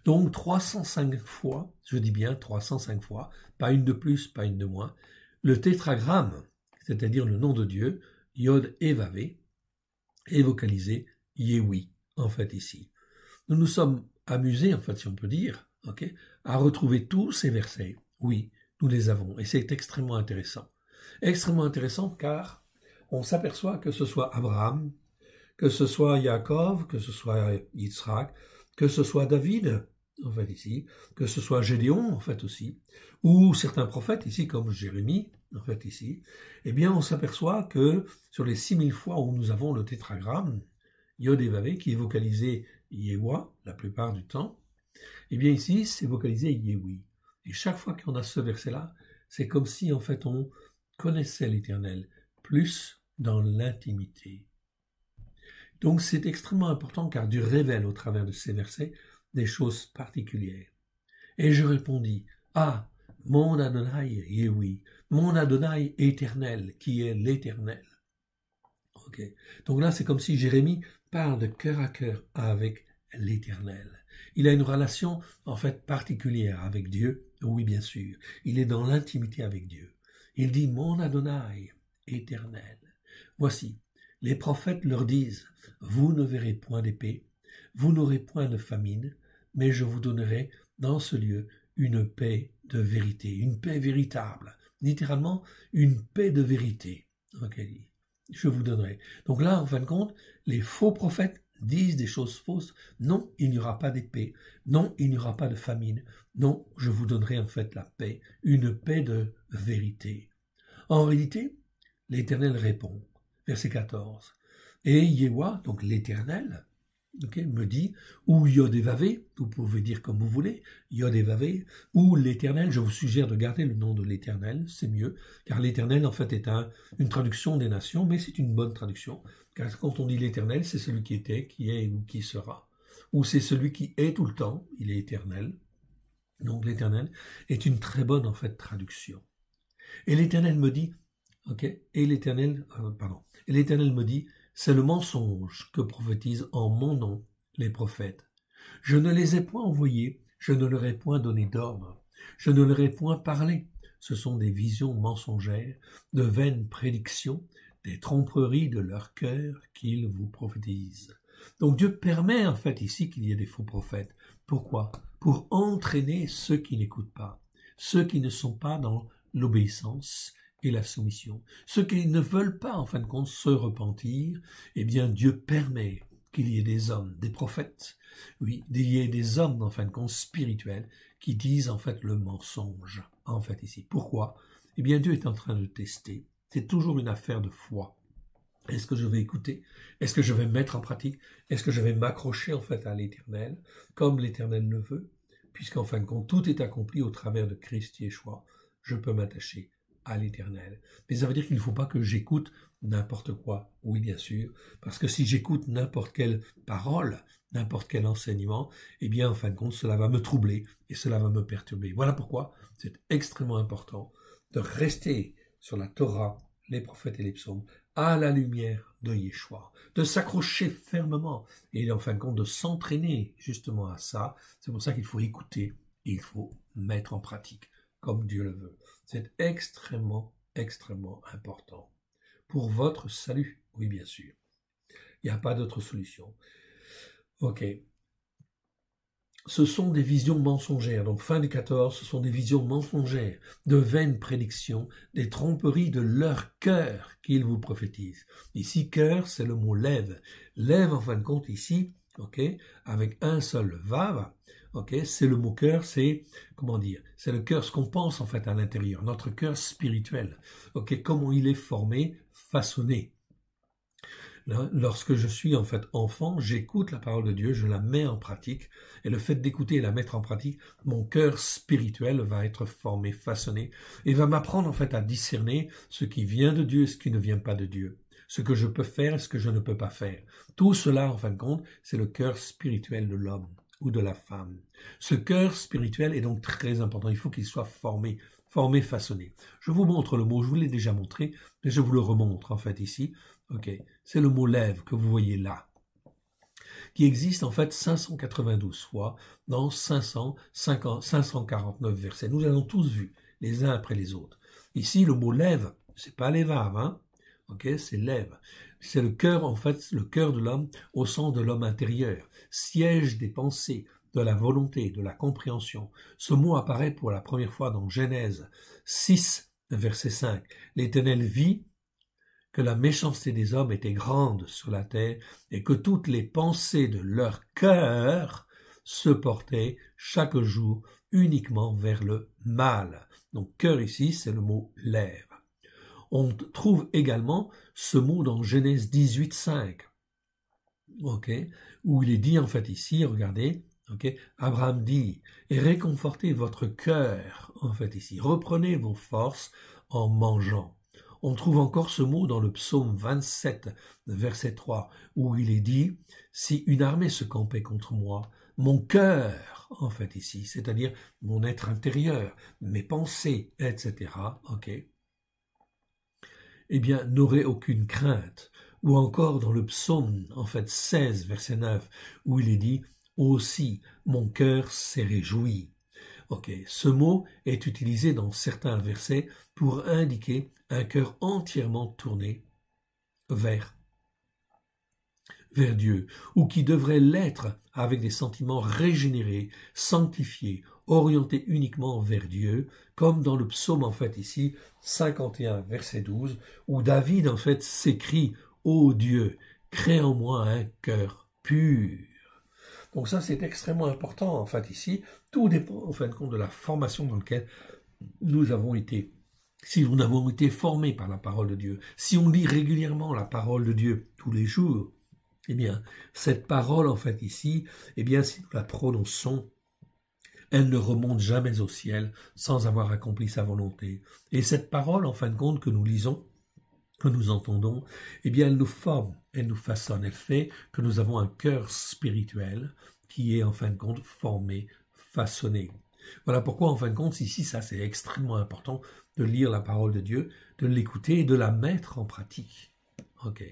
Donc 305 fois, je dis bien 305 fois, pas une de plus, pas une de moins, le tétragramme, c'est-à-dire le nom de Dieu, Yod et Vavé, est vocalisé Yehui, en fait ici. Nous nous sommes amusés, en fait, si on peut dire, à retrouver tous ces versets. Oui, nous les avons, et c'est extrêmement intéressant. Extrêmement intéressant car on s'aperçoit que ce soit Abraham, que ce soit Yaakov, que ce soit Yitzhak, que ce soit David, en fait ici, que ce soit Gédéon, en fait aussi, ou certains prophètes ici, comme Jérémie, en fait ici, eh bien on s'aperçoit que sur les 6000 fois où nous avons le tétragramme, Yod et Vavé, qui est vocalisé Yewa, la plupart du temps, eh bien ici, c'est vocalisé Yehui. Et chaque fois qu'on a ce verset-là, c'est comme si, en fait, on connaissait l'Éternel, plus dans l'intimité. Donc c'est extrêmement important car Dieu révèle au travers de ces versets des choses particulières. Et je répondis, ah, mon Adonai, Yehui, mon Adonai éternel, qui est l'Éternel. Donc là, c'est comme si Jérémie parle de cœur à cœur avec l'Éternel. Il a une relation, en fait, particulière avec Dieu, oui, bien sûr. Il est dans l'intimité avec Dieu. Il dit, mon Adonai, éternel. Voici, les prophètes leur disent, vous ne verrez point d'épée, vous n'aurez point de famine, mais je vous donnerai dans ce lieu une paix de vérité, une paix véritable. Littéralement, une paix de vérité. Je vous donnerai. Donc là, en fin de compte, les faux prophètes disent des choses fausses. Non, il n'y aura pas d'épée. Non, il n'y aura pas de famine. Non, je vous donnerai en fait la paix, une paix de vérité. En réalité, l'Éternel répond, verset 14. Et Yehoua, donc l'Éternel, me dit, ou Yod et Vavé, vous pouvez dire comme vous voulez, Yod et Vavé, ou l'Éternel, je vous suggère de garder le nom de l'Éternel, c'est mieux, car l'Éternel en fait est une traduction des nations, mais c'est une bonne traduction, car quand on dit l'Éternel, c'est celui qui était, qui est ou qui sera, ou c'est celui qui est tout le temps, il est éternel, donc l'Éternel est une très bonne en fait traduction. Et l'Éternel me dit, et l'Éternel me dit, c'est le mensonge que prophétisent en mon nom les prophètes. Je ne les ai point envoyés, je ne leur ai point donné d'ordre, je ne leur ai point parlé. Ce sont des visions mensongères, de vaines prédictions, des tromperies de leur cœur qu'ils vous prophétisent. Donc Dieu permet en fait ici qu'il y ait des faux prophètes. Pourquoi? Pour entraîner ceux qui n'écoutent pas, ceux qui ne sont pas dans l'obéissance et la soumission. Ceux qui ne veulent pas, en fin de compte, se repentir, eh bien, Dieu permet qu'il y ait des hommes, des prophètes, oui, il y ait des hommes, en fin de compte, spirituels, qui disent, en fait, le mensonge, en fait, ici. Pourquoi? Eh bien, Dieu est en train de tester. C'est toujours une affaire de foi. Est-ce que je vais écouter? Est-ce que je vais mettre en pratique? Est-ce que je vais m'accrocher, en fait, à l'Éternel, comme l'Éternel le veut? Puisqu'en fin de compte, tout est accompli au travers de Christ Yeshua. Je peux m'attacher à l'Éternel. Mais ça veut dire qu'il ne faut pas que j'écoute n'importe quoi. Oui, bien sûr, parce que si j'écoute n'importe quelle parole, n'importe quel enseignement, eh bien, en fin de compte, cela va me troubler et cela va me perturber. Voilà pourquoi c'est extrêmement important de rester sur la Torah, les prophètes et les psaumes, à la lumière de Yeshua, de s'accrocher fermement et en fin de compte de s'entraîner justement à ça. C'est pour ça qu'il faut écouter et il faut mettre en pratique comme Dieu le veut. C'est extrêmement, extrêmement important. Pour votre salut, oui bien sûr. Il n'y a pas d'autre solution. Ce sont des visions mensongères. Donc fin du 14, ce sont des visions mensongères, de vaines prédictions, des tromperies de leur cœur qu'ils vous prophétisent. Ici, cœur, c'est le mot lève. Lève, en fin de compte, ici, avec un seul vav, c'est le mot cœur, c'est, c'est le cœur, ce qu'on pense, en fait, à l'intérieur, notre cœur spirituel, comment il est formé, façonné. Lorsque je suis en fait enfant, j'écoute la parole de Dieu, je la mets en pratique, et le fait d'écouter et la mettre en pratique, mon cœur spirituel va être formé, façonné, et va m'apprendre en fait à discerner ce qui vient de Dieu et ce qui ne vient pas de Dieu, ce que je peux faire et ce que je ne peux pas faire. Tout cela, en fin de compte, c'est le cœur spirituel de l'homme ou de la femme. Ce cœur spirituel est donc très important, il faut qu'il soit formé, façonné. Je vous montre le mot, je vous l'ai déjà montré, mais je vous le remontre en fait ici. Ok, c'est le mot lève que vous voyez là, qui existe en fait 592 fois dans 549 versets. Nous l'avons tous vus, les uns après les autres. Ici, le mot lève, c'est pas lévave, hein. Ok, c'est lève. C'est le cœur, en fait, le cœur de l'homme au sens de l'homme intérieur, siège des pensées, de la volonté, de la compréhension. Ce mot apparaît pour la première fois dans Genèse 6, verset 5. L'Éternel vit que la méchanceté des hommes était grande sur la terre et que toutes les pensées de leur cœur se portaient chaque jour uniquement vers le mal. Donc cœur ici, c'est le mot lève. On trouve également ce mot dans Genèse 18, 5, okay, où il est dit en fait ici, regardez, okay, Abraham dit, et réconfortez votre cœur, en fait ici, reprenez vos forces en mangeant. On trouve encore ce mot dans le psaume 27, verset 3, où il est dit, si une armée se campait contre moi, mon cœur, en fait ici, c'est-à-dire mon être intérieur, mes pensées, etc., ok, eh bien, n'aurait aucune crainte. Ou encore dans le psaume, en fait 16, verset 9, où il est dit, aussi mon cœur s'est réjoui. Ok, ce mot est utilisé dans certains versets pour indiquer un cœur entièrement tourné vers Dieu, ou qui devrait l'être avec des sentiments régénérés, sanctifiés, orientés uniquement vers Dieu, comme dans le psaume en fait ici, 51, verset 12, où David en fait s'écrie « Ô Dieu, crée en moi un cœur pur ». Donc ça c'est extrêmement important en fait ici, tout dépend en fin de compte de la formation dans laquelle nous avons été. Si nous avons été formés par la parole de Dieu, si on lit régulièrement la parole de Dieu tous les jours, eh bien, cette parole, en fait, ici, eh bien, si nous la prononçons, elle ne remonte jamais au ciel sans avoir accompli sa volonté. Et cette parole, en fin de compte, que nous lisons, que nous entendons, eh bien, elle nous forme, elle nous façonne, elle fait que nous avons un cœur spirituel qui est, en fin de compte, formé, façonné. Voilà pourquoi, en fin de compte, ici, ça, c'est extrêmement important de lire la parole de Dieu, de l'écouter et de la mettre en pratique. Ok.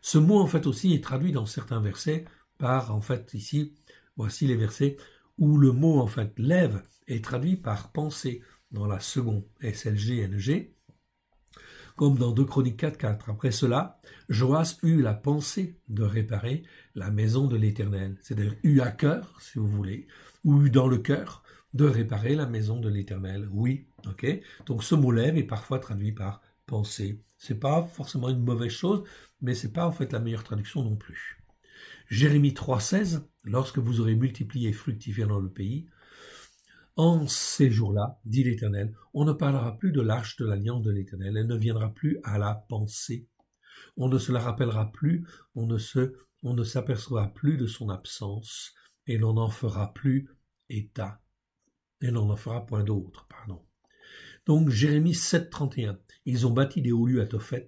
Ce mot, en fait, aussi est traduit dans certains versets par, en fait, ici, voici les versets où le mot, en fait, lève est traduit par pensée dans la seconde SLG-NG, comme dans 2 Chroniques 4.4. Après cela, Joas eut la pensée de réparer la maison de l'Éternel, c'est-à-dire eut à cœur, si vous voulez, ou eut dans le cœur de réparer la maison de l'Éternel. Oui, ok. Donc ce mot lève est parfois traduit par pensée. C'est pas forcément une mauvaise chose, mais c'est pas en fait la meilleure traduction non plus. Jérémie 3.16, lorsque vous aurez multiplié et fructifié dans le pays, en ces jours-là, dit l'Éternel, on ne parlera plus de l'arche de l'alliance de l'Éternel, elle ne viendra plus à la pensée. On ne se la rappellera plus, on ne s'apercevra plus de son absence, et l'on n'en fera plus état. Et l'on n'en fera point d'autre, pardon. Donc Jérémie 7.31, ils ont bâti des hauts lieux à Tophet,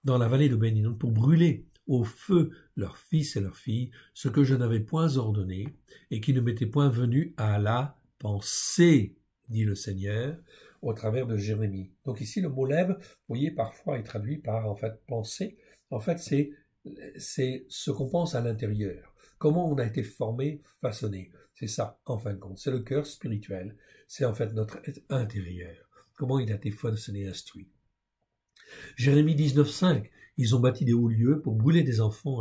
dans la vallée de Ben-Hinnom, pour brûler au feu leurs fils et leurs filles, ce que je n'avais point ordonné, et qui ne m'était point venu à la pensée, dit le Seigneur, au travers de Jérémie. Donc ici, le mot lève, vous voyez, parfois est traduit par, en fait, pensée. En fait, c'est ce qu'on pense à l'intérieur. Comment on a été formé, façonné. C'est ça, en fin de compte. C'est le cœur spirituel. C'est en fait notre être intérieur. Comment il a été façonné, instruit. Jérémie 19.5. Ils ont bâti des hauts lieux pour brûler des enfants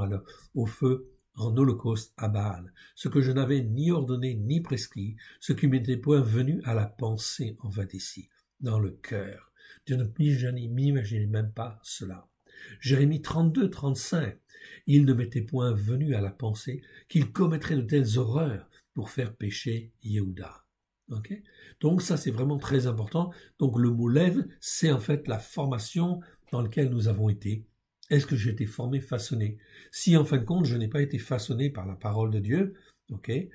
au feu en holocauste à Baal, ce que je n'avais ni ordonné ni prescrit, ce qui m'était point venu à la pensée, en fait ici, dans le cœur. Je n'imaginais même pas cela. Jérémie 32.35. Il ne m'était point venu à la pensée qu'il commettrait de telles horreurs pour faire pécher Yehuda. Okay? Donc ça c'est vraiment très important. Donc le mot lève, c'est en fait la formation dans laquelle nous avons été. Est-ce que j'ai été formé, façonné? Si en fin de compte, je n'ai pas été façonné par la parole de Dieu,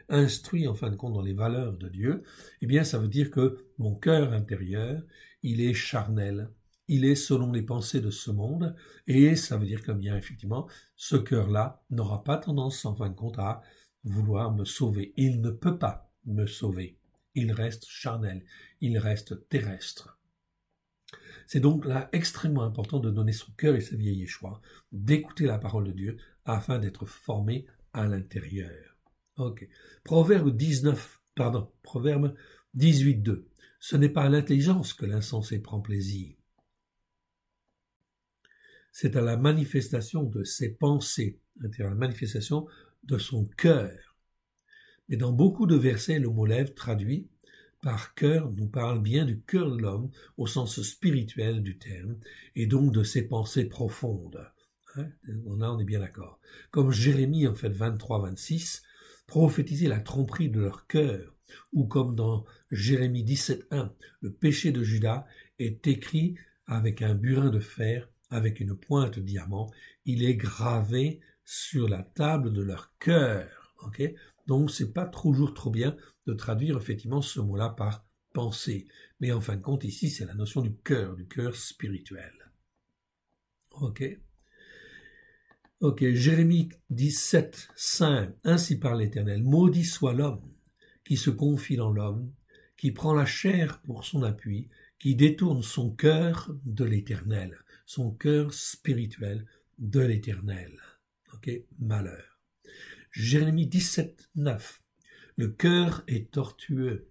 instruit en fin de compte dans les valeurs de Dieu, eh bien ça veut dire que mon cœur intérieur, il est charnel, il est selon les pensées de ce monde, et ça veut dire que bien effectivement, ce cœur-là n'aura pas tendance en fin de compte à vouloir me sauver. Il ne peut pas me sauver. Il reste charnel, il reste terrestre. C'est donc là extrêmement important de donner son cœur et sa vie à Yeshua, d'écouter la parole de Dieu afin d'être formé à l'intérieur. Proverbe 18.2. Ce n'est pas à l'intelligence que l'insensé prend plaisir. C'est à la manifestation de ses pensées, à la manifestation de son cœur. Mais dans beaucoup de versets, le mot lèvre traduit par cœur nous parle bien du cœur de l'homme au sens spirituel du terme et donc de ses pensées profondes. On est bien d'accord. Comme Jérémie en fait 23-26, prophétiser la tromperie de leur cœur, ou comme dans Jérémie 17.1, le péché de Judas est écrit avec un burin de fer, avec une pointe de diamant, il est gravé sur la table de leur cœur. Donc c'est pas toujours trop bien de traduire effectivement ce mot-là par pensée. Mais en fin de compte, ici, c'est la notion du cœur spirituel. Jérémie 17.5. Ainsi parle l'Éternel. Maudit soit l'homme qui se confie dans l'homme, qui prend la chair pour son appui, qui détourne son cœur de l'Éternel, son cœur spirituel de l'Éternel. Malheur. Jérémie 17.9. Le cœur est tortueux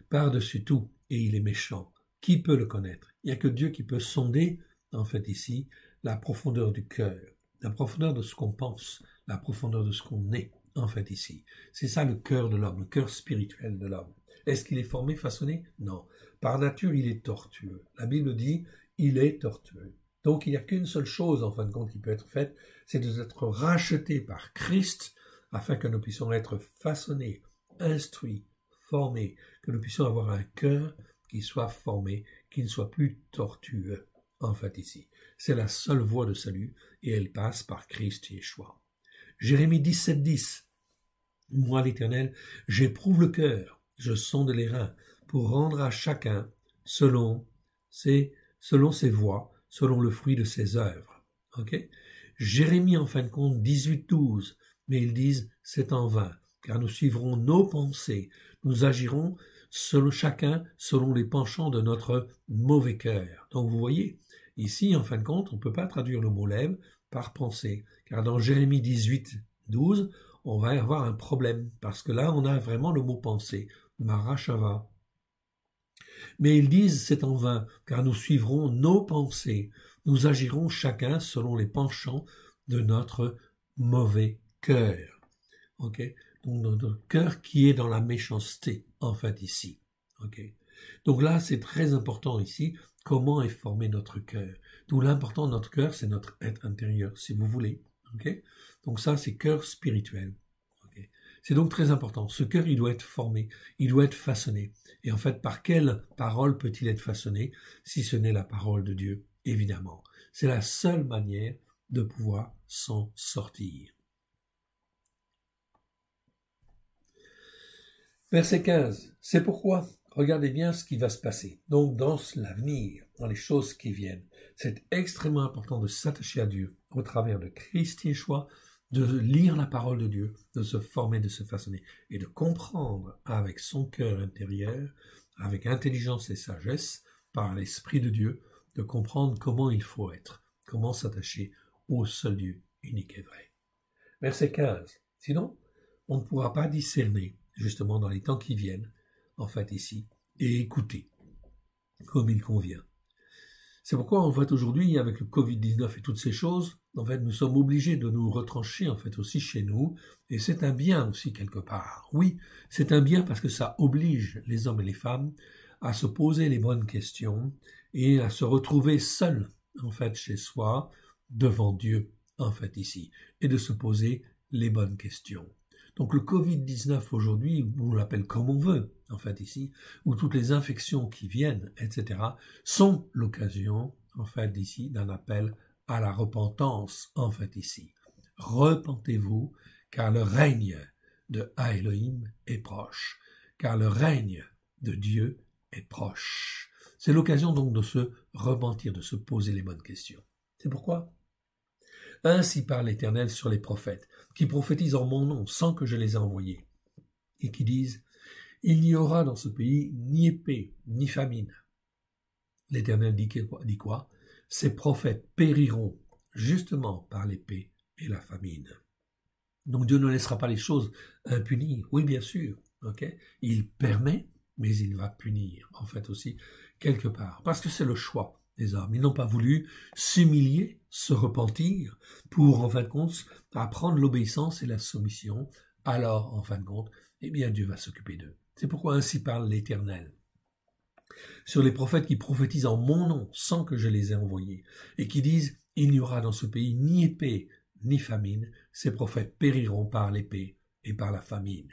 par-dessus tout et il est méchant. Qui peut le connaître? Il n'y a que Dieu qui peut sonder, en fait ici, la profondeur du cœur, la profondeur de ce qu'on pense, la profondeur de ce qu'on est, en fait ici. C'est ça le cœur de l'homme, le cœur spirituel de l'homme. Est-ce qu'il est formé, façonné? Non. Par nature, il est tortueux. La Bible dit, il est tortueux. Donc il n'y a qu'une seule chose, en fin de compte, qui peut être faite, c'est d'être racheté par Christ, afin que nous puissions être façonnés, instruits, formés, que nous puissions avoir un cœur qui soit formé, qui ne soit plus tortueux, en fait ici. C'est la seule voie de salut, et elle passe par Christ Yeshua. Jérémie 17.10. Moi, l'Éternel, j'éprouve le cœur, je sonde les reins, pour rendre à chacun selon ses voies, selon le fruit de ses œuvres. Jérémie, en fin de compte, 18.12. Mais ils disent, c'est en vain, car nous suivrons nos pensées, nous agirons chacun selon les penchants de notre mauvais cœur. Donc vous voyez, ici, en fin de compte, on ne peut pas traduire le mot lèvre par pensée, car dans Jérémie 18.12, on va avoir un problème, parce que là, on a vraiment le mot pensée, marachava. Mais ils disent, c'est en vain, car nous suivrons nos pensées, nous agirons chacun selon les penchants de notre mauvais cœur. Donc notre cœur qui est dans la méchanceté, en fait, ici. Donc là, c'est très important ici, comment est formé notre cœur. D'où l'important de notre cœur, c'est notre être intérieur, si vous voulez. Donc ça, c'est cœur spirituel. C'est donc très important. Ce cœur, il doit être formé, il doit être façonné. Et en fait, par quelle parole peut-il être façonné, si ce n'est la parole de Dieu, évidemment. C'est la seule manière de pouvoir s'en sortir. Verset 15. C'est pourquoi, regardez bien ce qui va se passer. Donc, dans l'avenir, dans les choses qui viennent, c'est extrêmement important de s'attacher à Dieu au travers de Christ Yeshua, de lire la parole de Dieu, de se former, de se façonner et de comprendre avec son cœur intérieur, avec intelligence et sagesse, par l'Esprit de Dieu, de comprendre comment il faut être, comment s'attacher au seul Dieu unique et vrai. Verset 15. Sinon, on ne pourra pas discerner, justement dans les temps qui viennent, en fait ici, et écouter comme il convient. C'est pourquoi, en fait, aujourd'hui, avec le Covid-19 et toutes ces choses, en fait, nous sommes obligés de nous retrancher, en fait, aussi chez nous, et c'est un bien aussi, quelque part. Oui, c'est un bien parce que ça oblige les hommes et les femmes à se poser les bonnes questions et à se retrouver seuls, en fait, chez soi, devant Dieu, en fait, ici, et de se poser les bonnes questions. Donc le Covid-19 aujourd'hui, on l'appelle comme on veut, en fait ici, où toutes les infections qui viennent, etc., sont l'occasion, en fait ici, d'un appel à la repentance, en fait, ici. Repentez-vous, car le règne de Elohim est proche, car le règne de Dieu est proche. C'est l'occasion donc de se repentir, de se poser les bonnes questions. C'est pourquoi ainsi parle l'Éternel sur les prophètes, qui prophétisent en mon nom sans que je les ai envoyés, et qui disent « Il n'y aura dans ce pays ni épée, ni famine. » L'Éternel dit quoi? Ces prophètes périront justement par l'épée et la famine. Donc Dieu ne laissera pas les choses impunies. Oui, bien sûr. Okay? Il permet, mais il va punir, en fait aussi, quelque part. Parce que c'est le choix des hommes. Ils n'ont pas voulu s'humilier, se repentir, pour, en fin de compte, apprendre l'obéissance et la soumission. Alors, en fin de compte, eh bien, Dieu va s'occuper d'eux. C'est pourquoi ainsi parle l'Éternel. Sur les prophètes qui prophétisent en mon nom sans que je les ai envoyés, et qui disent « Il n'y aura dans ce pays ni épée, ni famine, ces prophètes périront par l'épée et par la famine.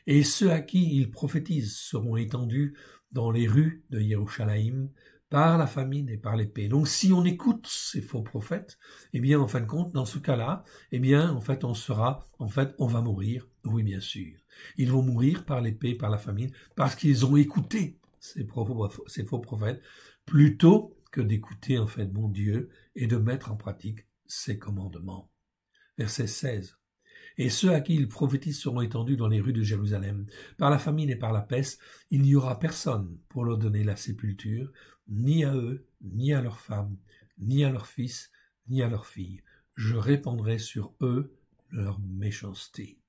Et ceux à qui ils prophétisent seront étendus dans les rues de Yerushalayim par la famine et par l'épée. » Donc si on écoute ces faux prophètes, eh bien en fin de compte, dans ce cas-là, eh bien en fait on va mourir, oui bien sûr. Ils vont mourir par l'épée et par la famine parce qu'ils ont écouté ces faux prophètes plutôt que d'écouter en fait mon Dieu et de mettre en pratique ses commandements. Verset 16. Et ceux à qui ils prophétisent seront étendus dans les rues de Jérusalem. Par la famine et par la peste, il n'y aura personne pour leur donner la sépulture, ni à eux, ni à leurs femmes, ni à leurs fils, ni à leurs filles. Je répandrai sur eux leur méchanceté.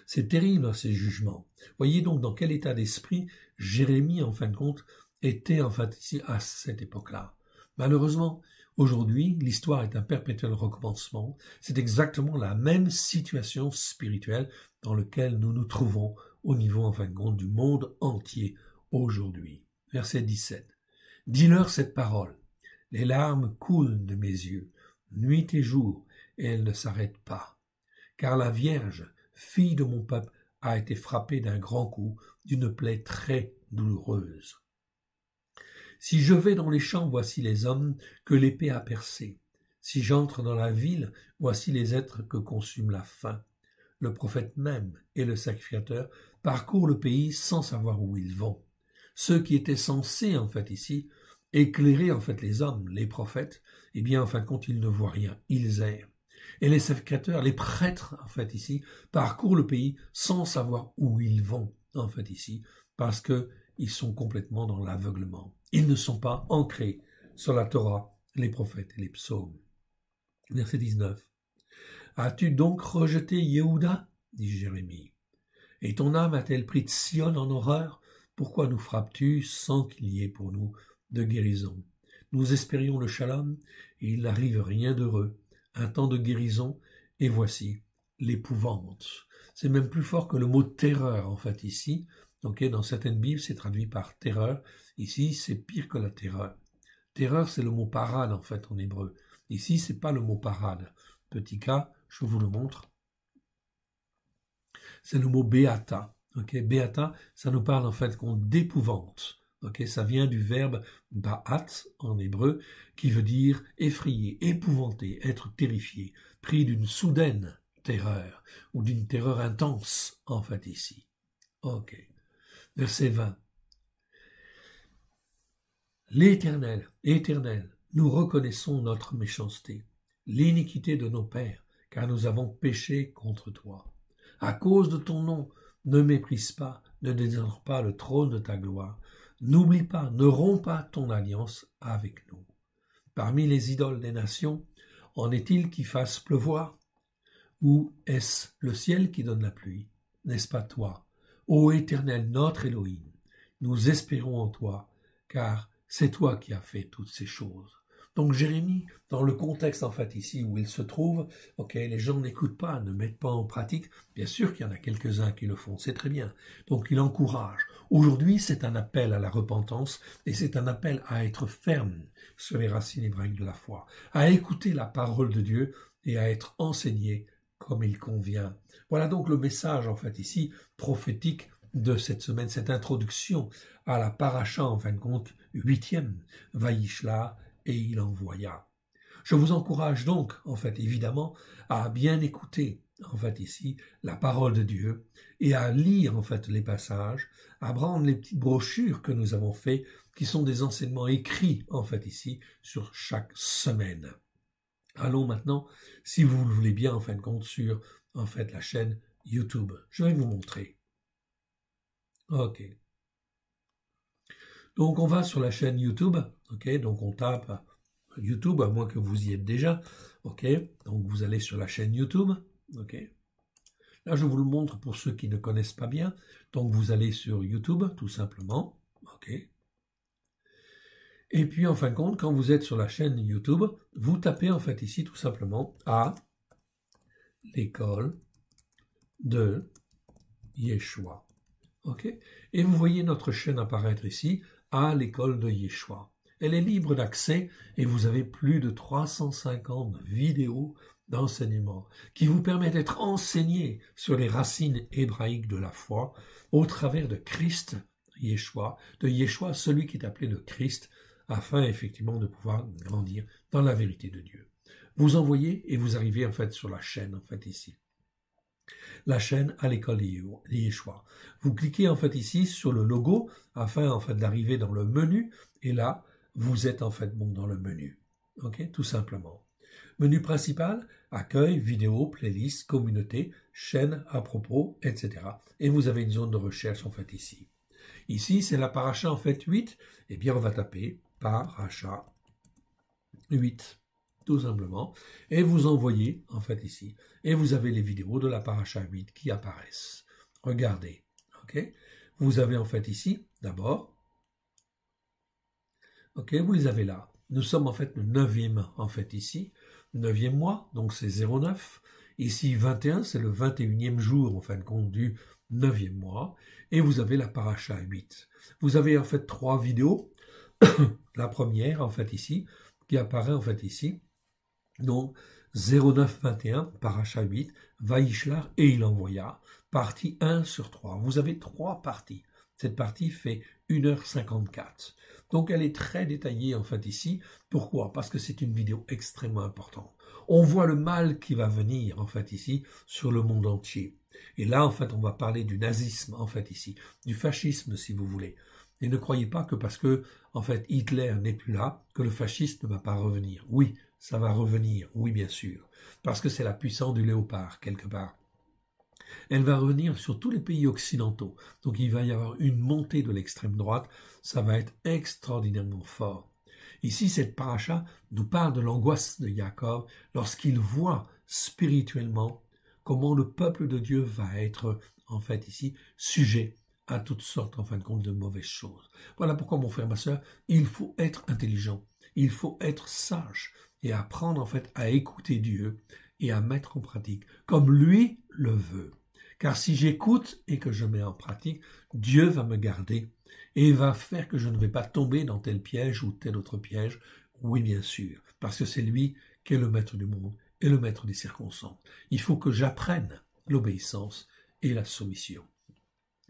C'est terrible, ces jugements. Voyez donc dans quel état d'esprit Jérémie, en fin de compte, était en fait ici à cette époque-là. Malheureusement, aujourd'hui, l'histoire est un perpétuel recommencement. C'est exactement la même situation spirituelle dans laquelle nous nous trouvons au niveau, en fin de compte, du monde entier aujourd'hui. Verset 17. Dis-leur cette parole. Les larmes coulent de mes yeux, nuit et jour, et elles ne s'arrêtent pas. Car la Vierge, fille de mon peuple, a été frappée d'un grand coup, d'une plaie très douloureuse. Si je vais dans les champs, voici les hommes que l'épée a percés. Si j'entre dans la ville, voici les êtres que consume la faim. Le prophète même et le sacrificateur parcourent le pays sans savoir où ils vont. Ceux qui étaient censés, en fait, ici, éclairer, en fait, les hommes, les prophètes, eh bien, en fin de compte, ils ne voient rien, ils errent. Et les sacrificateurs, les prêtres, en fait, ici, parcourent le pays sans savoir où ils vont, en fait, ici, parce que ils sont complètement dans l'aveuglement. Ils ne sont pas ancrés sur la Torah, les prophètes et les psaumes. Verset 19. As-tu donc rejeté Yehuda? Dit Jérémie. Et ton âme a-t-elle pris de Sion en horreur? Pourquoi nous frappes-tu sans qu'il y ait pour nous de guérison? Nous espérions le shalom, et il n'arrive rien d'heureux. Un temps de guérison, et voici l'épouvante. C'est même plus fort que le mot terreur, en fait, ici. Okay, dans certaines Bibles, c'est traduit par terreur. Ici, c'est pire que la terreur. Terreur, c'est le mot parade, en fait, en hébreu. Ici, c'est pas le mot parade. Petit cas, je vous le montre. C'est le mot beata. Okay, beata, ça nous parle, en fait, d'épouvante. Okay, ça vient du verbe ba'at, en hébreu, qui veut dire effrayer, épouvanter, être terrifié, pris d'une soudaine terreur, ou d'une terreur intense, en fait, ici. Ok. Verset 20. L'Éternel, Éternel, nous reconnaissons notre méchanceté, l'iniquité de nos pères, car nous avons péché contre toi. À cause de ton nom, ne méprise pas, ne déshonore pas le trône de ta gloire. N'oublie pas, ne romps pas ton alliance avec nous. Parmi les idoles des nations, en est-il qui fasse pleuvoir? Ou est-ce le ciel qui donne la pluie? N'est-ce pas toi? Ô Éternel, notre Elohim, nous espérons en toi, car c'est toi qui as fait toutes ces choses. Donc Jérémie, dans le contexte en fait ici où il se trouve, les gens n'écoutent pas, ne mettent pas en pratique. Bien sûr qu'il y en a quelques-uns qui le font, c'est très bien. Donc il encourage. Aujourd'hui, c'est un appel à la repentance et c'est un appel à être ferme sur les racines hébraïques de la foi, à écouter la parole de Dieu et à être enseigné comme il convient. Voilà donc le message, en fait, ici, prophétique de cette semaine, cette introduction à la paracha, en fin de compte, 8e, Vaïshla, et il envoya. Je vous encourage donc, en fait, évidemment, à bien écouter, en fait, ici, la parole de Dieu et à lire, en fait, les passages, à prendre les petites brochures que nous avons fait, qui sont des enseignements écrits, en fait, ici, sur chaque semaine. Allons maintenant, si vous le voulez bien, en fin de compte, sur, en fait, la chaîne YouTube. Je vais vous montrer. Ok. Donc, on va sur la chaîne YouTube. Ok. Donc, on tape YouTube, à moins que vous y êtes déjà. Ok. Donc, vous allez sur la chaîne YouTube. Ok. Là, je vous le montre pour ceux qui ne connaissent pas bien. Donc, vous allez sur YouTube, tout simplement. Ok. Et puis, en fin de compte, quand vous êtes sur la chaîne YouTube, vous tapez, en fait, ici, tout simplement, à l'école de Yeshua. Ok. Et vous voyez notre chaîne apparaître ici, à l'école de Yeshua. Elle est libre d'accès et vous avez plus de 350 vidéos d'enseignement qui vous permettent d'être enseignés sur les racines hébraïques de la foi au travers de Christ, Yeshua, de Yeshua, celui qui est appelé le Christ, afin effectivement de pouvoir grandir dans la vérité de Dieu. Vous envoyez et vous arrivez en fait sur la chaîne en fait ici. La chaîne à l'école de Yeshua. Vous cliquez en fait ici sur le logo afin en fait d'arriver dans le menu et là vous êtes en fait bon dans le menu. Ok, tout simplement. Menu principal, accueil, vidéo, playlist, communauté, chaîne à propos, etc. Et vous avez une zone de recherche en fait ici. Ici c'est la paracha en fait 8. Eh bien on va taper paracha 8. Tout simplement, et vous envoyez, en fait, ici, et vous avez les vidéos de la paracha 8 qui apparaissent. Regardez, ok? Vous avez, en fait, ici, d'abord, ok, vous les avez là. Nous sommes, en fait, le 9e, en fait, ici, 9e mois, donc c'est 09. Ici, 21, c'est le 21e jour, en fin de compte, du 9e mois, et vous avez la paracha 8. Vous avez, en fait, 3 vidéos. La première, en fait, ici, qui apparaît, en fait, ici, donc 0921, paracha 8, Vaishlar et il envoya, partie 1 sur 3. Vous avez 3 parties. Cette partie fait 1h54. Donc elle est très détaillée en fait ici. Pourquoi? Parce que c'est une vidéo extrêmement importante. On voit le mal qui va venir en fait ici sur le monde entier. Et là en fait on va parler du nazisme en fait ici, du fascisme si vous voulez. Et ne croyez pas que parce que en fait Hitler n'est plus là, que le fascisme ne va pas revenir. Oui, ça va revenir, oui bien sûr, parce que c'est la puissance du léopard, quelque part. Elle va revenir sur tous les pays occidentaux, donc il va y avoir une montée de l'extrême droite, ça va être extraordinairement fort. Ici, cette paracha nous parle de l'angoisse de Jacob lorsqu'il voit spirituellement comment le peuple de Dieu va être, en fait, ici, sujet à toutes sortes, en fin de compte, de mauvaises choses. Voilà pourquoi, mon frère, ma sœur, il faut être intelligent, il faut être sage, et apprendre en fait à écouter Dieu et à mettre en pratique comme lui le veut. Car si j'écoute et que je mets en pratique, Dieu va me garder et va faire que je ne vais pas tomber dans tel piège ou tel autre piège. Oui, bien sûr, parce que c'est lui qui est le maître du monde et le maître des circonstances. Il faut que j'apprenne l'obéissance et la soumission.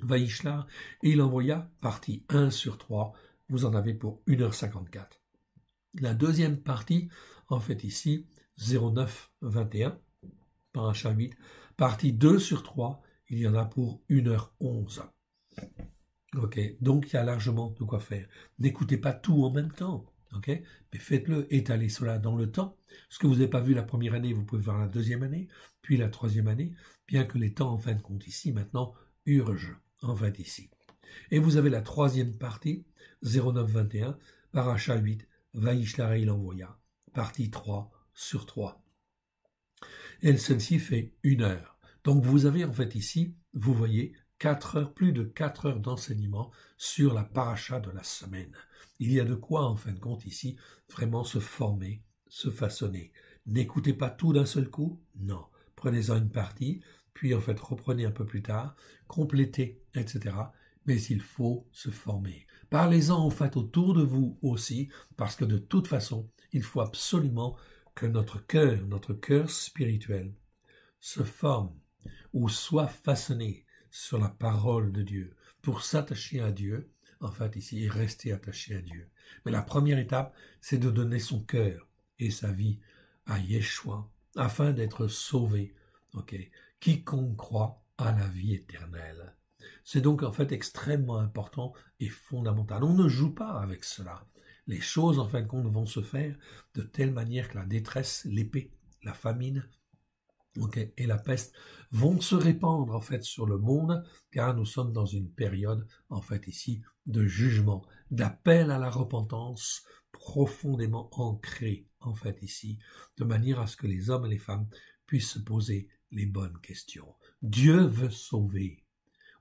Vaishlar, et il envoya, partie 1 sur 3, vous en avez pour 1h54. La deuxième partie, en fait ici, 0921, paracha 8, partie 2 sur 3, il y en a pour 1h11. Ok, donc il y a largement de quoi faire. N'écoutez pas tout en même temps, ok, mais faites-le, étalez cela dans le temps. Ce que vous n'avez pas vu la première année, vous pouvez voir la deuxième année, puis la troisième année, bien que les temps en fin de compte ici, maintenant, urgent, en fait ici. Et vous avez la troisième partie, 0921, paracha 8, Vaishlar et il envoya, partie 3 sur 3. Et celle-ci fait 1 heure. Donc vous avez en fait ici, vous voyez, 4 heures, plus de 4 heures d'enseignement sur la paracha de la semaine. Il y a de quoi en fin de compte ici vraiment se former, se façonner. N'écoutez pas tout d'un seul coup, non. Prenez-en une partie, puis en fait reprenez un peu plus tard, complétez, etc. Mais il faut se former. Parlez-en en fait autour de vous aussi, parce que de toute façon, il faut absolument que notre cœur spirituel, se forme ou soit façonné sur la parole de Dieu pour s'attacher à Dieu, en fait ici, et rester attaché à Dieu. Mais la première étape, c'est de donner son cœur et sa vie à Yeshua, afin d'être sauvé. Quiconque croit à la vie éternelle. C'est donc en fait extrêmement important et fondamental. On ne joue pas avec cela. Les choses, en fin de compte, vont se faire de telle manière que la détresse, l'épée, la famine, et la peste vont se répandre en fait sur le monde, car nous sommes dans une période en fait ici de jugement, d'appel à la repentance profondément ancrée en fait ici, de manière à ce que les hommes et les femmes puissent se poser les bonnes questions. Dieu veut sauver,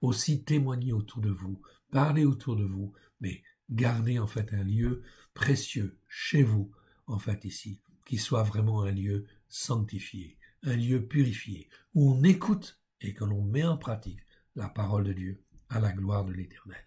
aussi témoigner autour de vous, parler autour de vous, mais gardez en fait un lieu précieux chez vous en fait ici, qui soit vraiment un lieu sanctifié, un lieu purifié, où on écoute et que l'on met en pratique la parole de Dieu à la gloire de l'Éternel.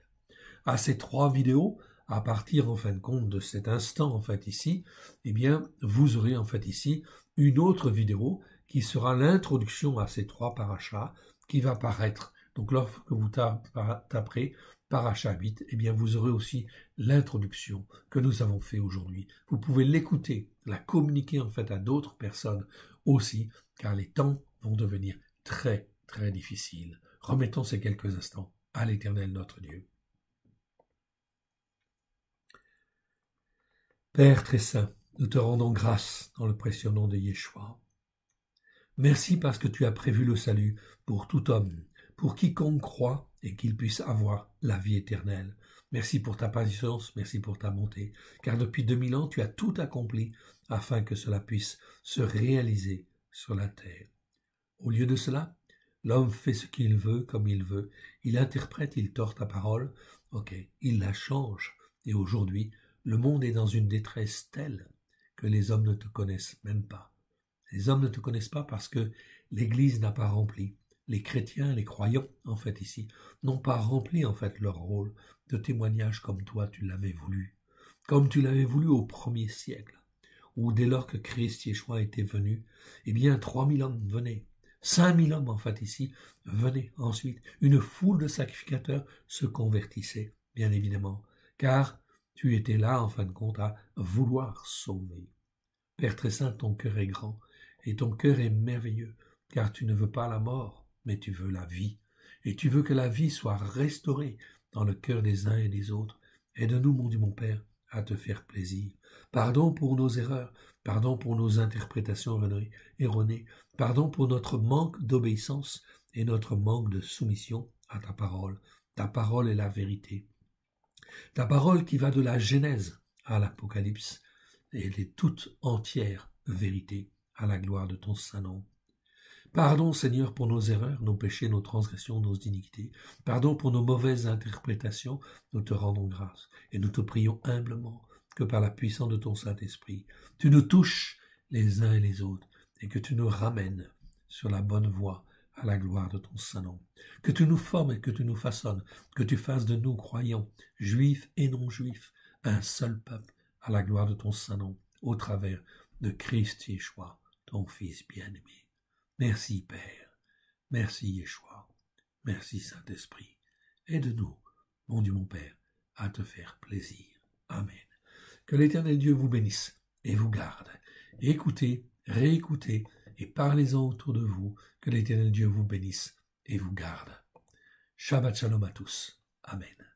À ces 3 vidéos, à partir en fin de compte de cet instant en fait ici, eh bien vous aurez en fait ici une autre vidéo qui sera l'introduction à ces 3 parachas qui va paraître. Donc lorsque vous taperez paracha 8, eh bien vous aurez aussi l'introduction que nous avons fait aujourd'hui. Vous pouvez l'écouter, la communiquer en fait à d'autres personnes aussi, car les temps vont devenir très très difficiles. Remettons ces quelques instants à l'Éternel notre Dieu. Père très saint, nous te rendons grâce dans le précieux nom de Yeshua. Merci parce que tu as prévu le salut pour tout homme, pour quiconque croit et qu'il puisse avoir la vie éternelle. Merci pour ta patience, merci pour ta bonté, car depuis 2000 ans tu as tout accompli afin que cela puisse se réaliser sur la terre. Au lieu de cela, l'homme fait ce qu'il veut, comme il veut, il interprète, il tord ta parole, il la change, et aujourd'hui, le monde est dans une détresse telle que les hommes ne te connaissent même pas. Les hommes ne te connaissent pas parce que l'Église n'a pas rempli. Les chrétiens, les croyants, en fait ici, n'ont pas rempli en fait leur rôle de témoignage comme toi tu l'avais voulu. Comme tu l'avais voulu au 1er siècle, où dès lors que Christ Yeshua était venu, eh bien 3000 hommes venaient. 5000 hommes en fait ici venaient ensuite. Une foule de sacrificateurs se convertissaient, bien évidemment, car tu étais là en fin de compte à vouloir sauver. Père très saint, ton cœur est grand et ton cœur est merveilleux, car tu ne veux pas la mort, mais tu veux la vie. Et tu veux que la vie soit restaurée dans le cœur des uns et des autres. Aide-nous, mon Dieu, mon Père, à te faire plaisir. Pardon pour nos erreurs, pardon pour nos interprétations erronées, pardon pour notre manque d'obéissance et notre manque de soumission à ta parole. Ta parole est la vérité. Ta parole qui va de la Genèse à l'Apocalypse, elle est toute entière vérité à la gloire de ton saint nom. Pardon, Seigneur, pour nos erreurs, nos péchés, nos transgressions, nos iniquités. Pardon pour nos mauvaises interprétations. Nous te rendons grâce et nous te prions humblement que par la puissance de ton Saint-Esprit, tu nous touches les uns et les autres et que tu nous ramènes sur la bonne voie à la gloire de ton saint nom. Que tu nous formes et que tu nous façonnes, que tu fasses de nous, croyants, juifs et non-juifs, un seul peuple à la gloire de ton saint nom, au travers de Christ Yeshua, ton Fils bien-aimé. Merci Père, merci Yeshua, merci Saint-Esprit. Aide-nous, mon Dieu mon Père, à te faire plaisir. Amen. Que l'Éternel Dieu vous bénisse et vous garde. Écoutez, réécoutez et parlez-en autour de vous. Que l'Éternel Dieu vous bénisse et vous garde. Shabbat shalom à tous. Amen.